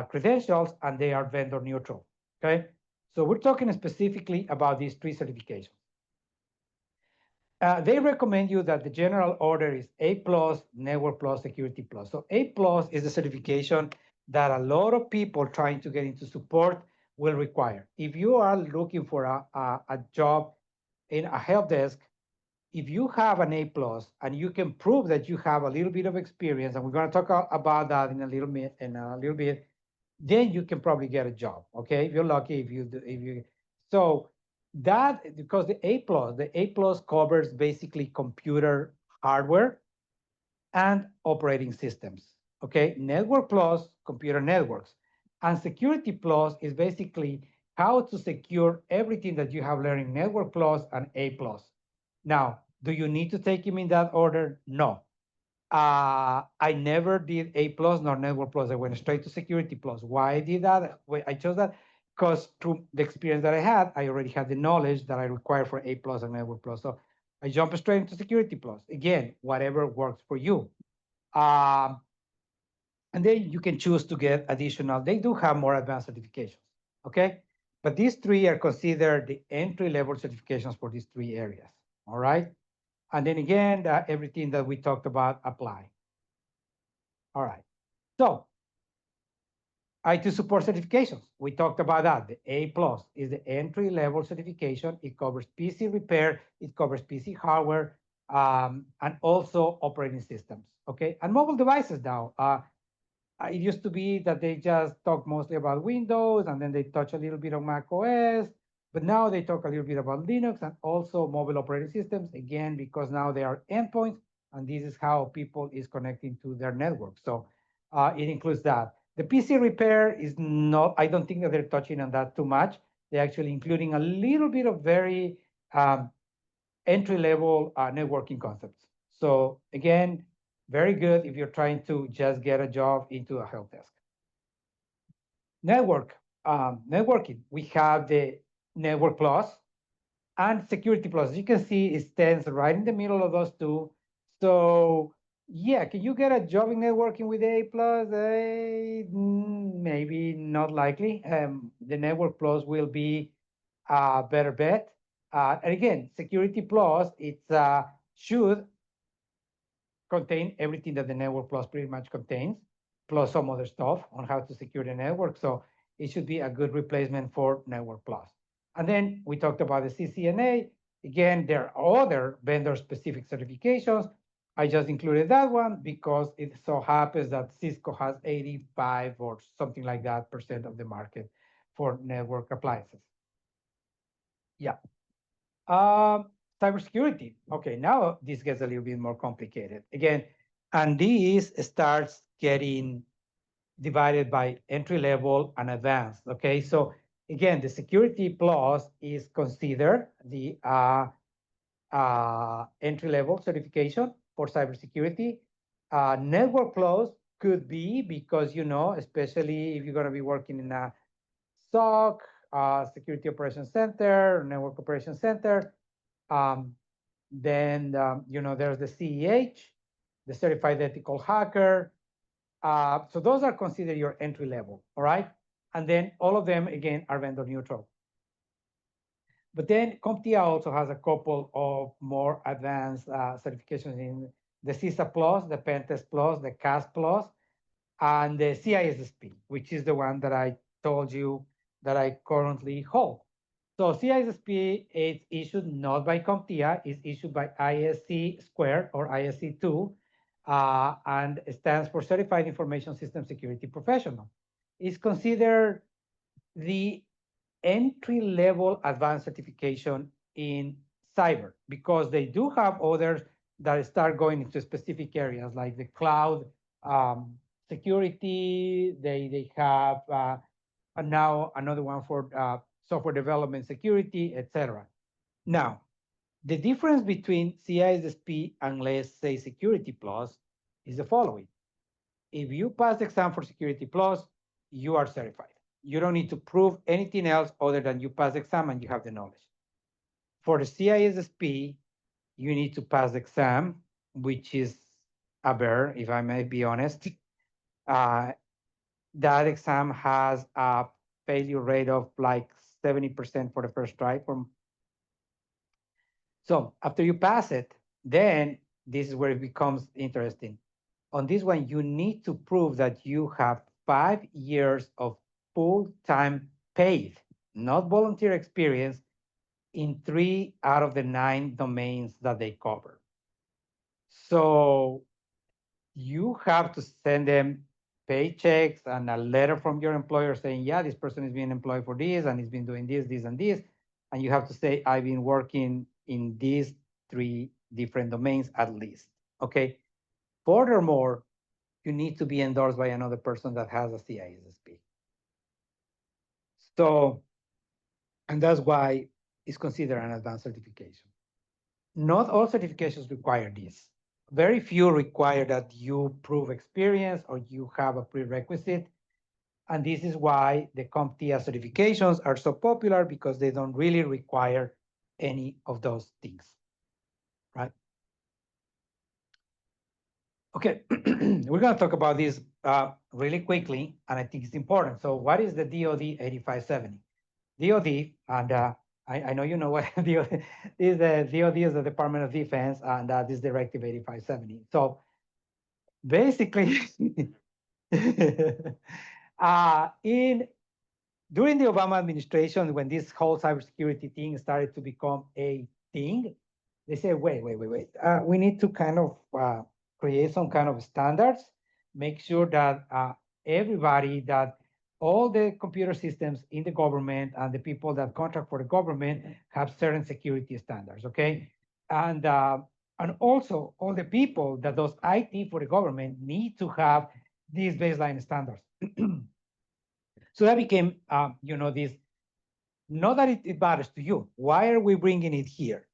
credentials, and they are vendor neutral. Okay, so we're talking specifically about these three certifications. They recommend you that the general order is A plus, Network plus, Security plus. So A plus is the certification that a lot of people trying to get into support will require. If you are looking for a job in a help desk, if you have an A plus and you can prove that you have a little bit of experience, and we're going to talk about that in a little bit, then you can probably get a job. Okay, if you're lucky, if you so that, because the A plus covers basically computer hardware and operating systems. Okay, Network plus, computer networks, and Security plus is basically how to secure everything that you have learned in Network plus and A plus. Now, do you need to take them in that order? No. I never did A plus nor Network plus. I went straight to Security plus. Why I did that? I chose that because through the experience that I had, I already had the knowledge that I require for A plus and Network plus. So I jumped straight into Security plus. Again, whatever works for you. Um, and then you can choose to get additional. They do have more advanced certifications, okay? But these three are considered the entry-level certifications for these three areas, all right? And then again, everything that we talked about apply. All right. So IT support certifications, we talked about that. The A plus is the entry level certification. It covers PC repair, it covers PC hardware, and also operating systems. Okay, and mobile devices now. It used to be that they just talk mostly about Windows, and then they touch a little bit on Mac OS, but now they talk a little bit about Linux and also mobile operating systems, again, because now they are endpoints, and this is how people is connecting to their network. So it includes that. The PC repair is not, I don't think that they're touching on that too much. They're actually including a little bit of very entry-level networking concepts. So again, very good if you're trying to just get a job into a help desk. Networking. We have the Network Plus and Security Plus. As you can see, it stands right in the middle of those two. So yeah, can you get a job in networking with A plus? Maybe not likely. The Network Plus will be a better bet. And again, Security Plus, it's should contain everything that the Network Plus pretty much contains, plus some other stuff on how to secure the network. So it should be a good replacement for Network Plus. And then we talked about the CCNA. Again, there are other vendor-specific certifications. I just included that one because it so happens that Cisco has 85 or something like that % of the market for network appliances. Yeah. Cybersecurity. Okay, now this gets a little bit more complicated. Again, and this starts getting divided by entry level and advanced. Okay, so again, the Security Plus is considered the entry level certification for cybersecurity. Network Plus could be because, you know, especially if you're going to be working in a SOC, Security Operations Center, Network Operations Center, Then, there's the CEH, the Certified Ethical Hacker. So those are considered your entry level, all right? And then all of them, again, are vendor neutral. But then CompTIA also has a couple of more advanced certifications in the CISA Plus, the Pentest Plus, the CAS Plus, and the CISSP, which is the one that I told you that I currently hold. So CISSP is issued not by CompTIA, it's issued by ISC squared or ISC2, and it stands for Certified Information System Security Professional. It's considered the entry-level advanced certification in cyber, because they do have others that start going into specific areas like the cloud security. They have now another one for software development security, etc. Now, the difference between CISSP and, let's say, Security Plus is the following. If you pass the exam for Security Plus, you are certified. You don't need to prove anything else other than you pass the exam and you have the knowledge. For the CISSP, you need to pass the exam, which is a bear, if I may be honest. That exam has a failure rate of like 70% for the first try. So after you pass it, then this is where it becomes interesting. On this one, you need to prove that you have 5 years of full-time paid, not volunteer experience, in 3 out of the 9 domains that they cover. So you have to send them paychecks and a letter from your employer saying, yeah, this person is being employed for this and he's been doing this, this, and this. And you have to say, I've been working in these 3 different domains at least. Okay. Furthermore, you need to be endorsed by another person that has a CISSP. So, and that's why it's considered an advanced certification. Not all certifications require this. Very few require that you prove experience or you have a prerequisite. And this is why the CompTIA certifications are so popular, because they don't really require any of those things, right? Okay, we're going to talk about this really quickly, and I think it's important. So what is the DoD 8570? DoD, and I know you know what DoD is. The DoD is the Department of Defense, and this Directive 8570. So basically, in during the Obama administration, when this whole cybersecurity thing started to become a thing, they said, wait. We need to kind of create some kind of standards, make sure that everybody, that all the computer systems in the government and the people that contract for the government have certain security standards, okay? And also all the people that does IT for the government need to have these baseline standards. So that became, this, not that it matters to you. Why are we bringing it here?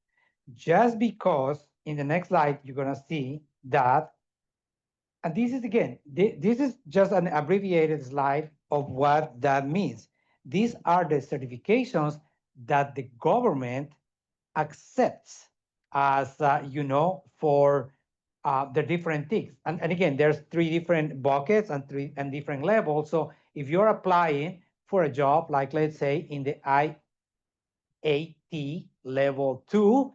Just because in the next slide, you're going to see that, and this is again, this is just an abbreviated slide of what that means. These are the certifications that the government accepts as, for the different things. And again, there's 3 different buckets and different levels. So if you're applying for a job, like let's say in the IAT level 2,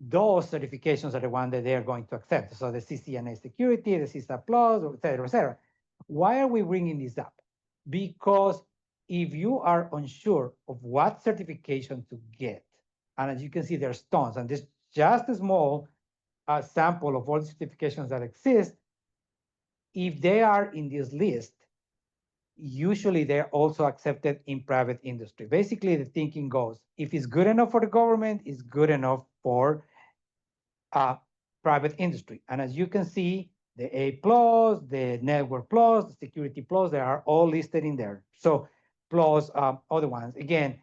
those certifications are the ones that they're going to accept. So the CCNA security, the CISA Plus, et cetera, et cetera. Why are we bringing this up? Because if you are unsure of what certification to get, and as you can see, there's tons, and this just a small sample of all the certifications that exist. If they are in this list, usually they're also accepted in private industry. Basically, the thinking goes, if it's good enough for the government, it's good enough for private industry. And as you can see, the A plus, the network plus, the security plus, they are all listed in there. So plus other ones. Again,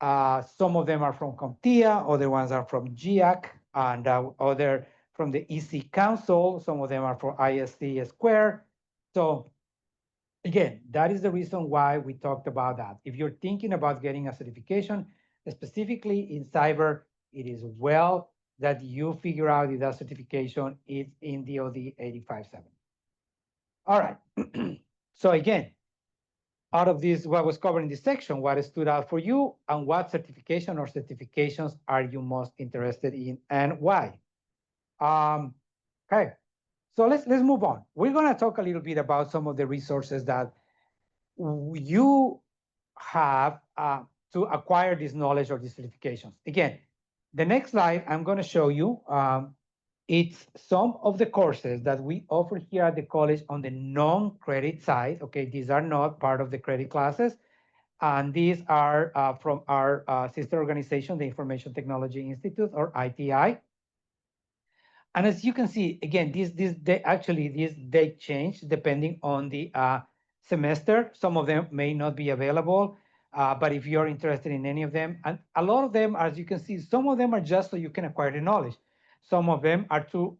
some of them are from CompTIA, other ones are from GIAC, and other from the EC Council. Some of them are for ISC Square. So again, that is the reason why we talked about that. If you're thinking about getting a certification, specifically in cyber, it is well that you figure out if that certification is in DoD 857. All right. So again, out of this, what was covered in this section, what stood out for you, and what certification or certifications are you most interested in, and why? Okay, so let's move on. We're going to talk a little bit about some of the resources that you have to acquire this knowledge or these certifications. Again, the next slide I'm going to show you, it's some of the courses that we offer here at the college on the non-credit side. Okay, these are not part of the credit classes. And these are from our sister organization, the Information Technology Institute, or ITI. And as you can see, again, these they change depending on the semester. Some of them may not be available, but if you're interested in any of them, and a lot of them, as you can see, some of them are just so you can acquire the knowledge. Some of them are to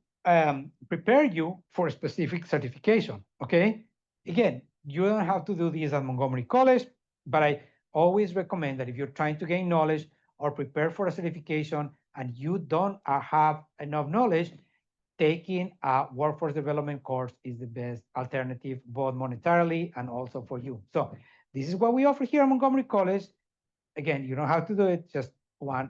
prepare you for a specific certification. Okay, again, you don't have to do this at Montgomery College, but I always recommend that if you're trying to gain knowledge or prepare for a certification and you don't have enough knowledge, taking a workforce development course is the best alternative, both monetarily and also for you. So this is what we offer here at Montgomery College. Again, you don't have to do it, just one.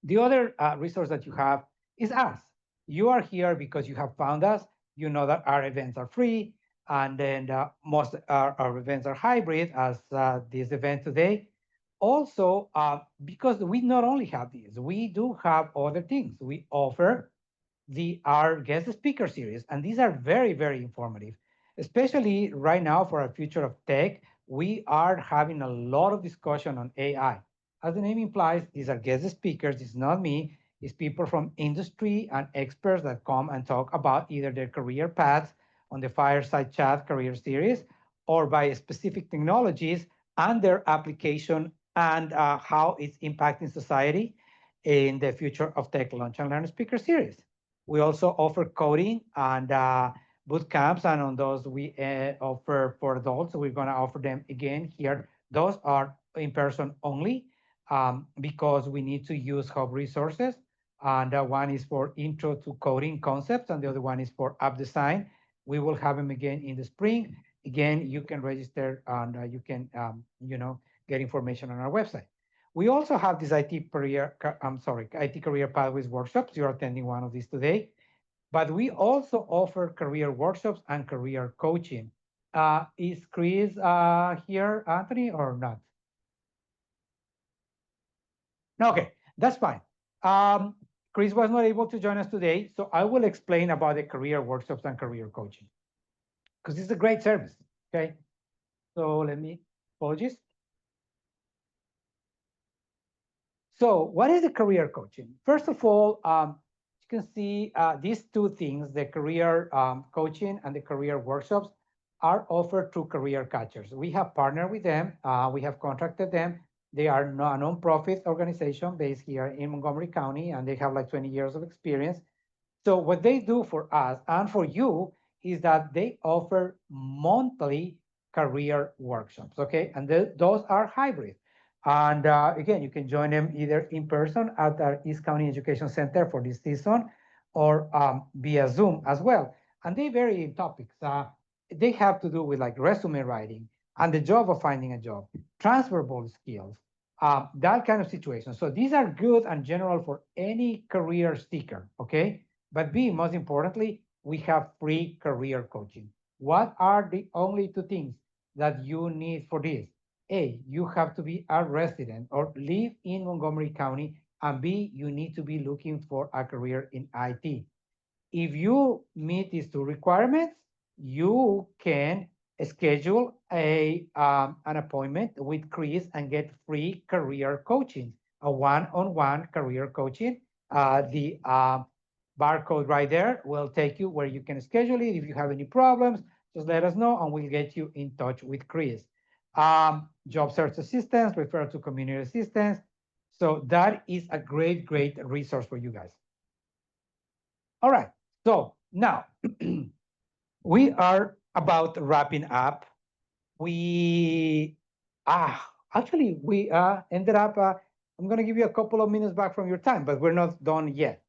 The other resource that you have is us. You are here because you have found us. You know that our events are free, and then most our events are hybrid, as this event today. Also, because we not only have these, we do have other things. We offer our guest speaker series, and these are very, very informative, especially right now for our future of tech. We are having a lot of discussion on AI. As the name implies, these are guest speakers. It's not me. It's people from industry and experts that come and talk about either their career paths on the Fireside Chat Career Series, or by specific technologies and their application, and how it's impacting society in the Future of Tech Launch and Learn Speaker Series. We also offer coding and boot camps, and on those we offer for adults. So we're going to offer them again here. Those are in person only, because we need to use hub resources. And one is for intro to coding concepts, and the other one is for app design. We will have them again in the spring. Again, you can register, and you can get information on our website. We also have this IT career pathways workshops. You're attending one of these today, but we also offer career workshops and career coaching. Is Chris here, Anthony, or not? No, okay, that's fine. Chris was not able to join us today, so I will explain about the career workshops and career coaching, because it's a great service. Okay, so apologies. So what is the career coaching? First of all, you can see these two things, the career coaching and the career workshops, are offered through Career Catchers. We have partnered with them. We have contracted them. They are a non-profit organization based here in Montgomery County, and they have like 20 years of experience. So what they do for us and for you is that they offer monthly career workshops, okay? And those are hybrid. And again, you can join them either in person at our East County Education Center for this season, or via Zoom as well. And they vary in topics. They have to do with like resume writing and the job of finding a job, transferable skills, that kind of situation. So these are good and general for any career seeker, okay? But B, most importantly, we have free career coaching. What are the only two things that you need for this? A, you have to be a resident or live in Montgomery County, and B, you need to be looking for a career in IT. If you meet these two requirements, you can schedule an appointment with Chris and get free career coaching, a one-on-one career coaching. The barcode right there will take you where you can schedule it. If you have any problems, just let us know and we'll get you in touch with Chris. Job search assistance, refer to community assistance. So that is a great, great resource for you guys. All right, so now we are about wrapping up. We actually we ended up I'm going to give you a couple of minutes back from your time, but we're not done yet.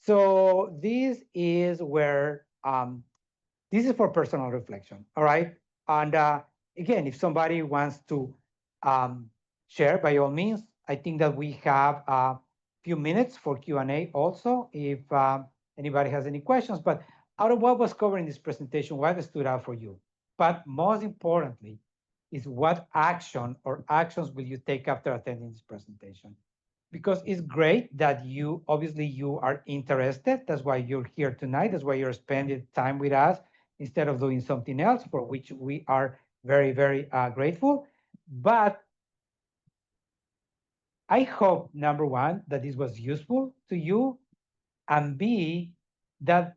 So this is for personal reflection. All right. And again, if somebody wants to um, share, by all means, I think that we have a few minutes for Q&A also, if anybody has any questions. But out of what was covered in this presentation, what stood out for you? But most importantly, is what action or actions will you take after attending this presentation? Because it's great that you obviously you are interested. That's why you're here tonight. That's why you're spending time with us instead of doing something else, for which we are very, very grateful. But I hope, number one, that this was useful to you, and B, that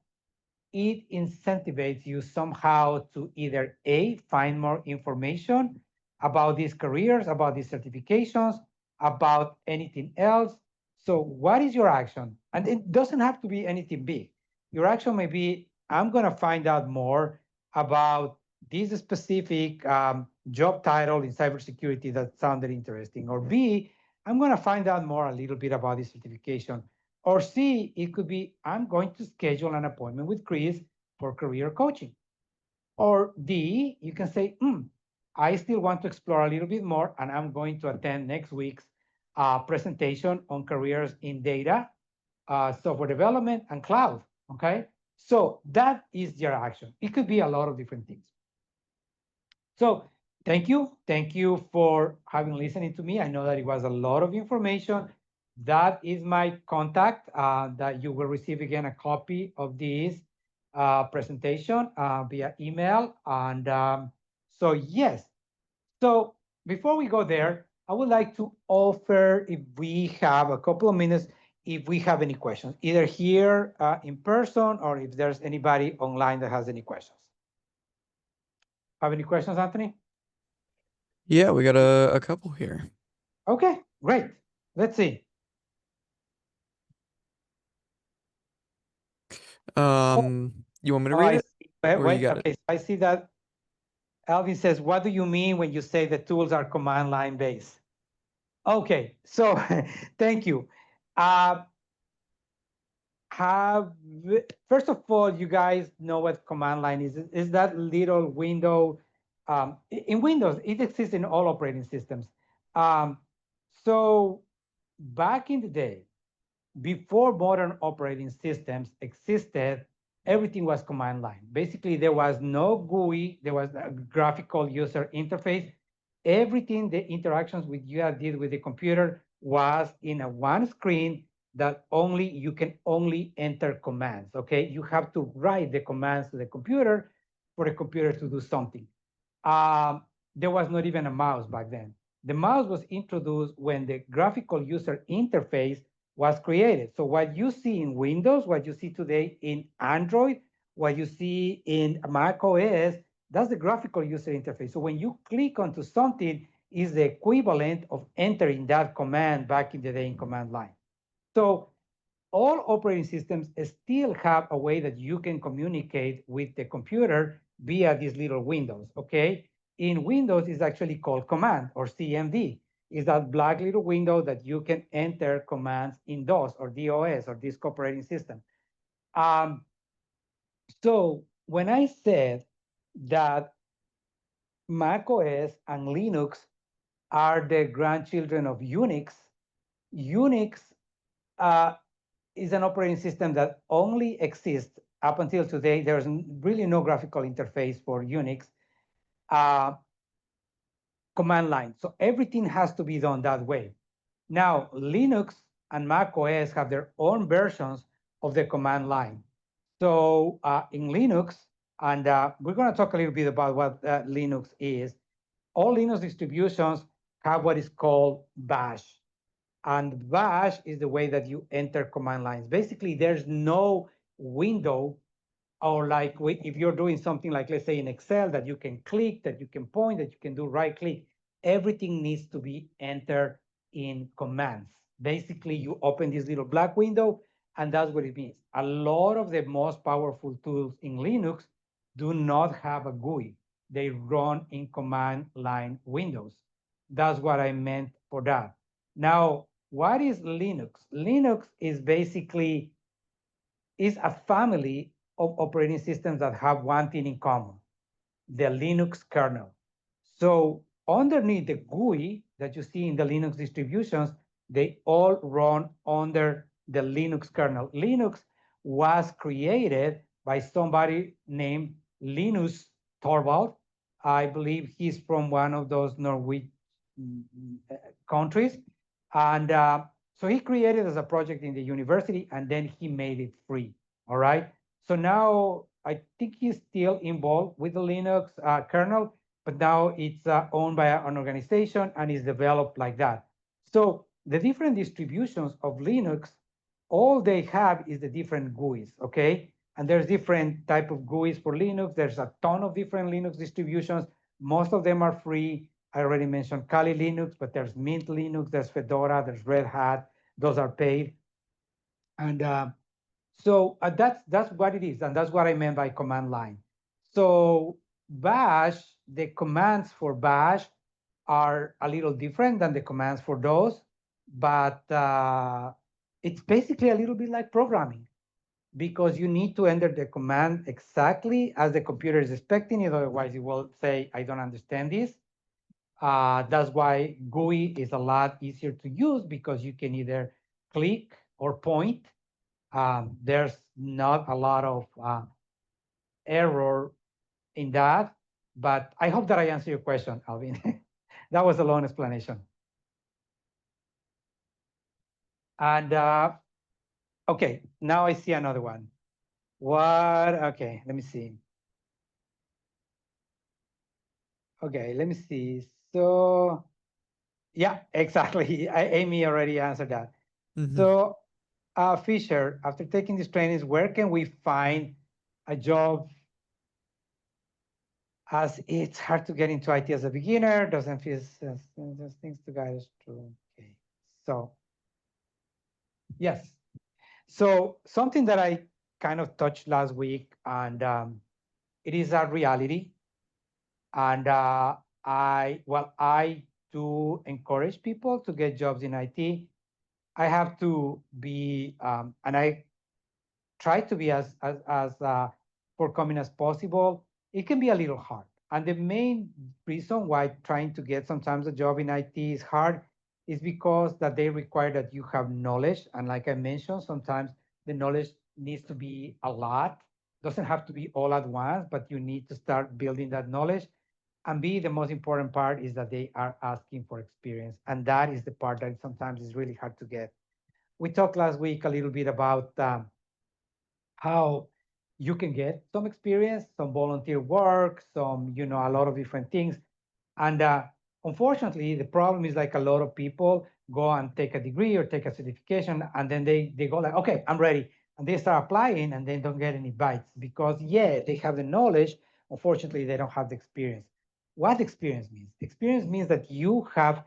it incentivizes you somehow to either A, find more information about these careers, about these certifications, about anything else. So, what is your action? And it doesn't have to be anything big. Your action may be, I'm going to find out more about this specific job title in cybersecurity that sounded interesting. Or B, I'm going to find out more a little bit about this certification. Or C, it could be, I'm going to schedule an appointment with Chris for career coaching. Or D, you can say, I still want to explore a little bit more, and I'm going to attend next week's presentation on careers in data, software development, and cloud. Okay. So that is your action. It could be a lot of different things. So thank you. Thank you for having listening to me. I know that it was a lot of information. That is my contact, that you will receive again a copy of this presentation via email. And so, yes. So before we go there, I would like to offer, if we have a couple of minutes, if we have any questions, either here in person, or if there's anybody online that has any questions. Have any questions, Anthony? Yeah, we got a couple here. Okay, great. Let's see. You want me to Oh, read I it, see. Wait, or you wait, got it? okay, so I see that Alvin says, what do you mean when you say the tools are command line based? Okay, so thank you. Uh, have First of all, you guys know what command line is. Is that little window in Windows? It exists in all operating systems. Um, so back in the day, before modern operating systems existed, everything was command line. Basically, there was no GUI, there was a graphical user interface. Everything, the interactions with you did with the computer was in a one screen that only you can only enter commands. Okay, you have to write the commands to the computer for the computer to do something. There was not even a mouse back then. The mouse was introduced when the graphical user interface was created. So what you see in Windows, what you see today in Android, what you see in Mac OS, that's the graphical user interface. So when you click onto something, is the equivalent of entering that command back in the day in command line. So all operating systems still have a way that you can communicate with the computer via these little windows, okay? In Windows, it's actually called command, or CMD. Is that black little window that you can enter commands in DOS or DOS or disk operating system. Um, so when I said that Mac OS and Linux are the grandchildren of Unix, Unix uh, is an operating system that only exists up until today. There's really no graphical interface for Unix uh, command line. So everything has to be done that way. Now, Linux and Mac OS have their own versions of the command line. So in Linux, and we're going to talk a little bit about what Linux is. All Linux distributions have what is called bash. And bash is the way that you enter command lines. Basically, there's no window, or like if you're doing something like, let's say in Excel, that you can click, that you can point, that you can do right click. Everything needs to be entered in commands. Basically, you open this little black window, and that's what it means. A lot of the most powerful tools in Linux do not have a GUI. They run in command line windows. That's what I meant for that. Now, What is Linux? Linux is basically is a family of operating systems that have one thing in common, the Linux kernel. So underneath the GUI that you see in the Linux distributions, they all run under the Linux kernel. Linux was created by somebody named Linus Torvald. I believe he's from one of those Norwegian countries. And so he created as a project in the university and then he made it free. All right. So now I think he's still involved with the Linux kernel, but now it's owned by an organization and is developed like that. So the different distributions of Linux, all they have is the different GUIs, okay? And there's different type of GUIs for Linux. There's a ton of different Linux distributions. Most of them are free. I already mentioned Kali Linux, but there's Mint Linux, there's Fedora, there's Red Hat. Those are paid. And so that's what it is, and that's what I meant by command line. So Bash, the commands for Bash are a little different than the commands for those, but it's basically a little bit like programming because you need to enter the command exactly as the computer is expecting it. Otherwise, it will say, "I don't understand this." That's why GUI is a lot easier to use because you can either click or point. There's not a lot of error in that, but I hope that I answered your question, Alvin. That was a long explanation. And okay, now I see another one. What? Okay, let me see. Okay, let me see. So, yeah, exactly. Amy already answered that. Mm-hmm. So, Fisher, after taking these trainings, where can we find a job as it's hard to get into IT as a beginner, doesn't feel there's things to guide us through. Okay, so yes, so something that I kind of touched last week, and it is a reality, and I do encourage people to get jobs in IT. I have to be, and I try to be as forthcoming as possible. It can be a little hard, and the main reason why trying to get sometimes a job in IT is hard is because that they require that you have knowledge, and like I mentioned, sometimes the knowledge needs to be a lot. Doesn't have to be all at once, but you need to start building that knowledge. And B, the most important part is that they are asking for experience, and that is the part that sometimes is really hard to get. We talked last week a little bit about how you can get some experience, some volunteer work, some, a lot of different things. And unfortunately, the problem is like a lot of people go and take a degree or take a certification, and then they go like, okay, I'm ready. And they start applying and they don't get any bites because, yeah, they have the knowledge. Unfortunately, they don't have the experience. What experience means? Experience means that you have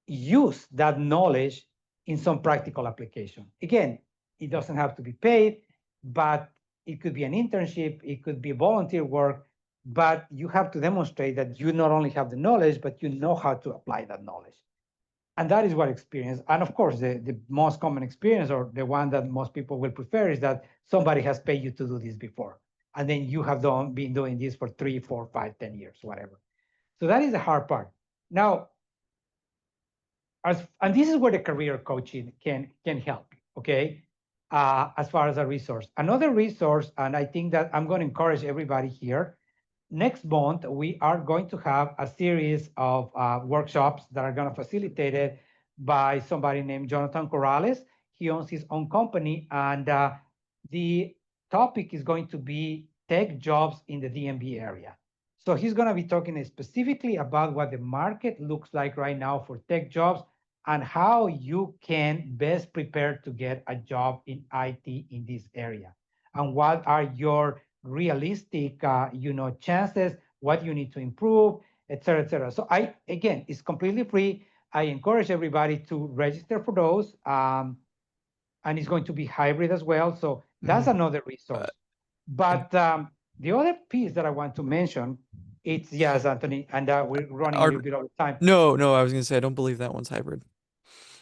use that knowledge in some practical application. Again, it doesn't have to be paid, but it could be an internship, it could be volunteer work, but you have to demonstrate that you not only have the knowledge, but you know how to apply that knowledge. And that is what experience, and of course, the most common experience or the one that most people will prefer is that somebody has paid you to do this before. And then you have been doing this for 3, 4, 5, 10 years, whatever. So that is the hard part. Now, and this is where the career coaching can help. Okay, as far as a resource, another resource, and I think that I'm going to encourage everybody here. Next month we are going to have a series of workshops that are going to facilitate it by somebody named Jonathan Corrales. He owns his own company, and the topic is going to be tech jobs in the DMV area. So he's going to be talking specifically about what the market looks like right now for tech jobs and how you can best prepare to get a job in IT in this area. And what are your realistic, chances, what you need to improve, et cetera, et cetera. So again, it's completely free. I encourage everybody to register for those. And it's going to be hybrid as well. So that's Mm-hmm. another resource. But the other piece that I want to mention, it's yes, Anthony, and we're running a Are little bit over time. no, no, I was gonna say I don't believe that one's hybrid.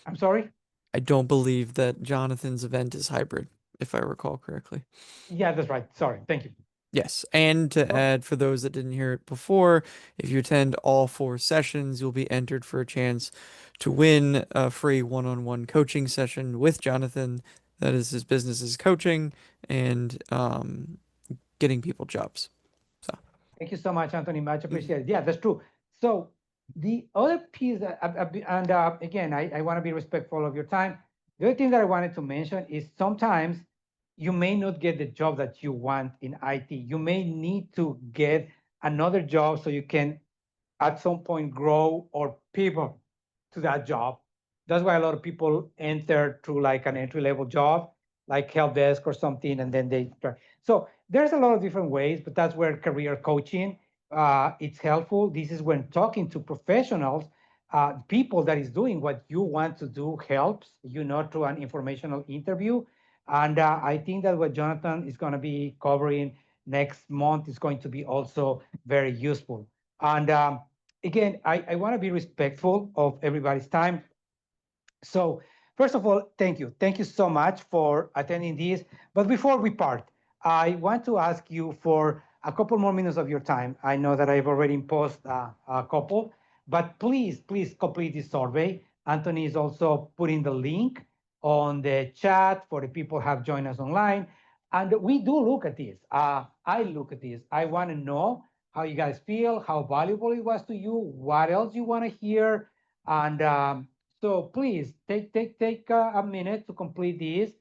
I'm sorry. I don't believe that Jonathan's event is hybrid, if I recall correctly. Yeah, that's right. Sorry. Thank you. Yes, and to Oh, add, for those that didn't hear it before, if you attend all 4 sessions, you'll be entered for a chance to win a free one-on-one coaching session with Jonathan. That is his business is coaching and getting people jobs. So, thank you so much, Anthony. Much mhm. appreciated. Yeah, that's true. So the other piece that, and again, I want to be respectful of your time. The other thing that I wanted to mention is sometimes you may not get the job that you want in IT. You may need to get another job so you can at some point grow or pivot to that job. That's why a lot of people enter through like an entry level job, like help desk or something, and then they try. So there's a lot of different ways, but that's where career coaching it's helpful. This is when talking to professionals, people that is doing what you want to do helps you know through an informational interview. And I think that what Jonathan is going to be covering next month is going to be also very useful. And again, I want to be respectful of everybody's time. So, first of all, thank you. Thank you so much for attending this. But before we part, I want to ask you for a couple more minutes of your time. I know that I've already imposed a couple, but please complete this survey. Anthony is also putting the link on the chat for the people who have joined us online. And we do look at this. I look at this. I want to know how you guys feel, how valuable it was to you, what else you want to hear. And so please take a minute to complete this.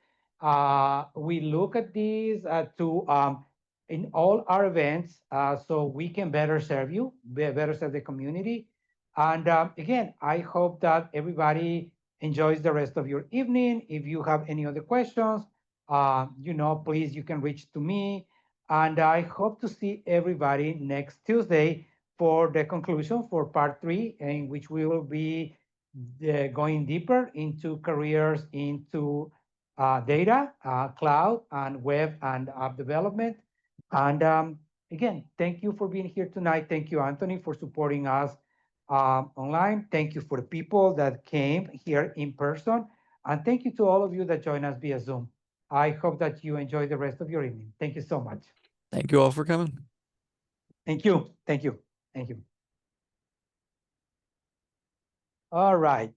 We look at these to in all our events so we can better serve you, better serve the community. And again, I hope that everybody enjoys the rest of your evening. If you have any other questions, please you can reach to me. And I hope to see everybody next Tuesday for the conclusion for part 3, in which we will be going deeper into careers into data, cloud, and web and app development. And again, thank you for being here tonight. Thank you, Anthony, for supporting us online. Thank you for the people that came here in person. And thank you to all of you that joined us via Zoom. I hope that you enjoy the rest of your evening. Thank you so much. Thank you all for coming. Thank you. Thank you. Thank you. All right.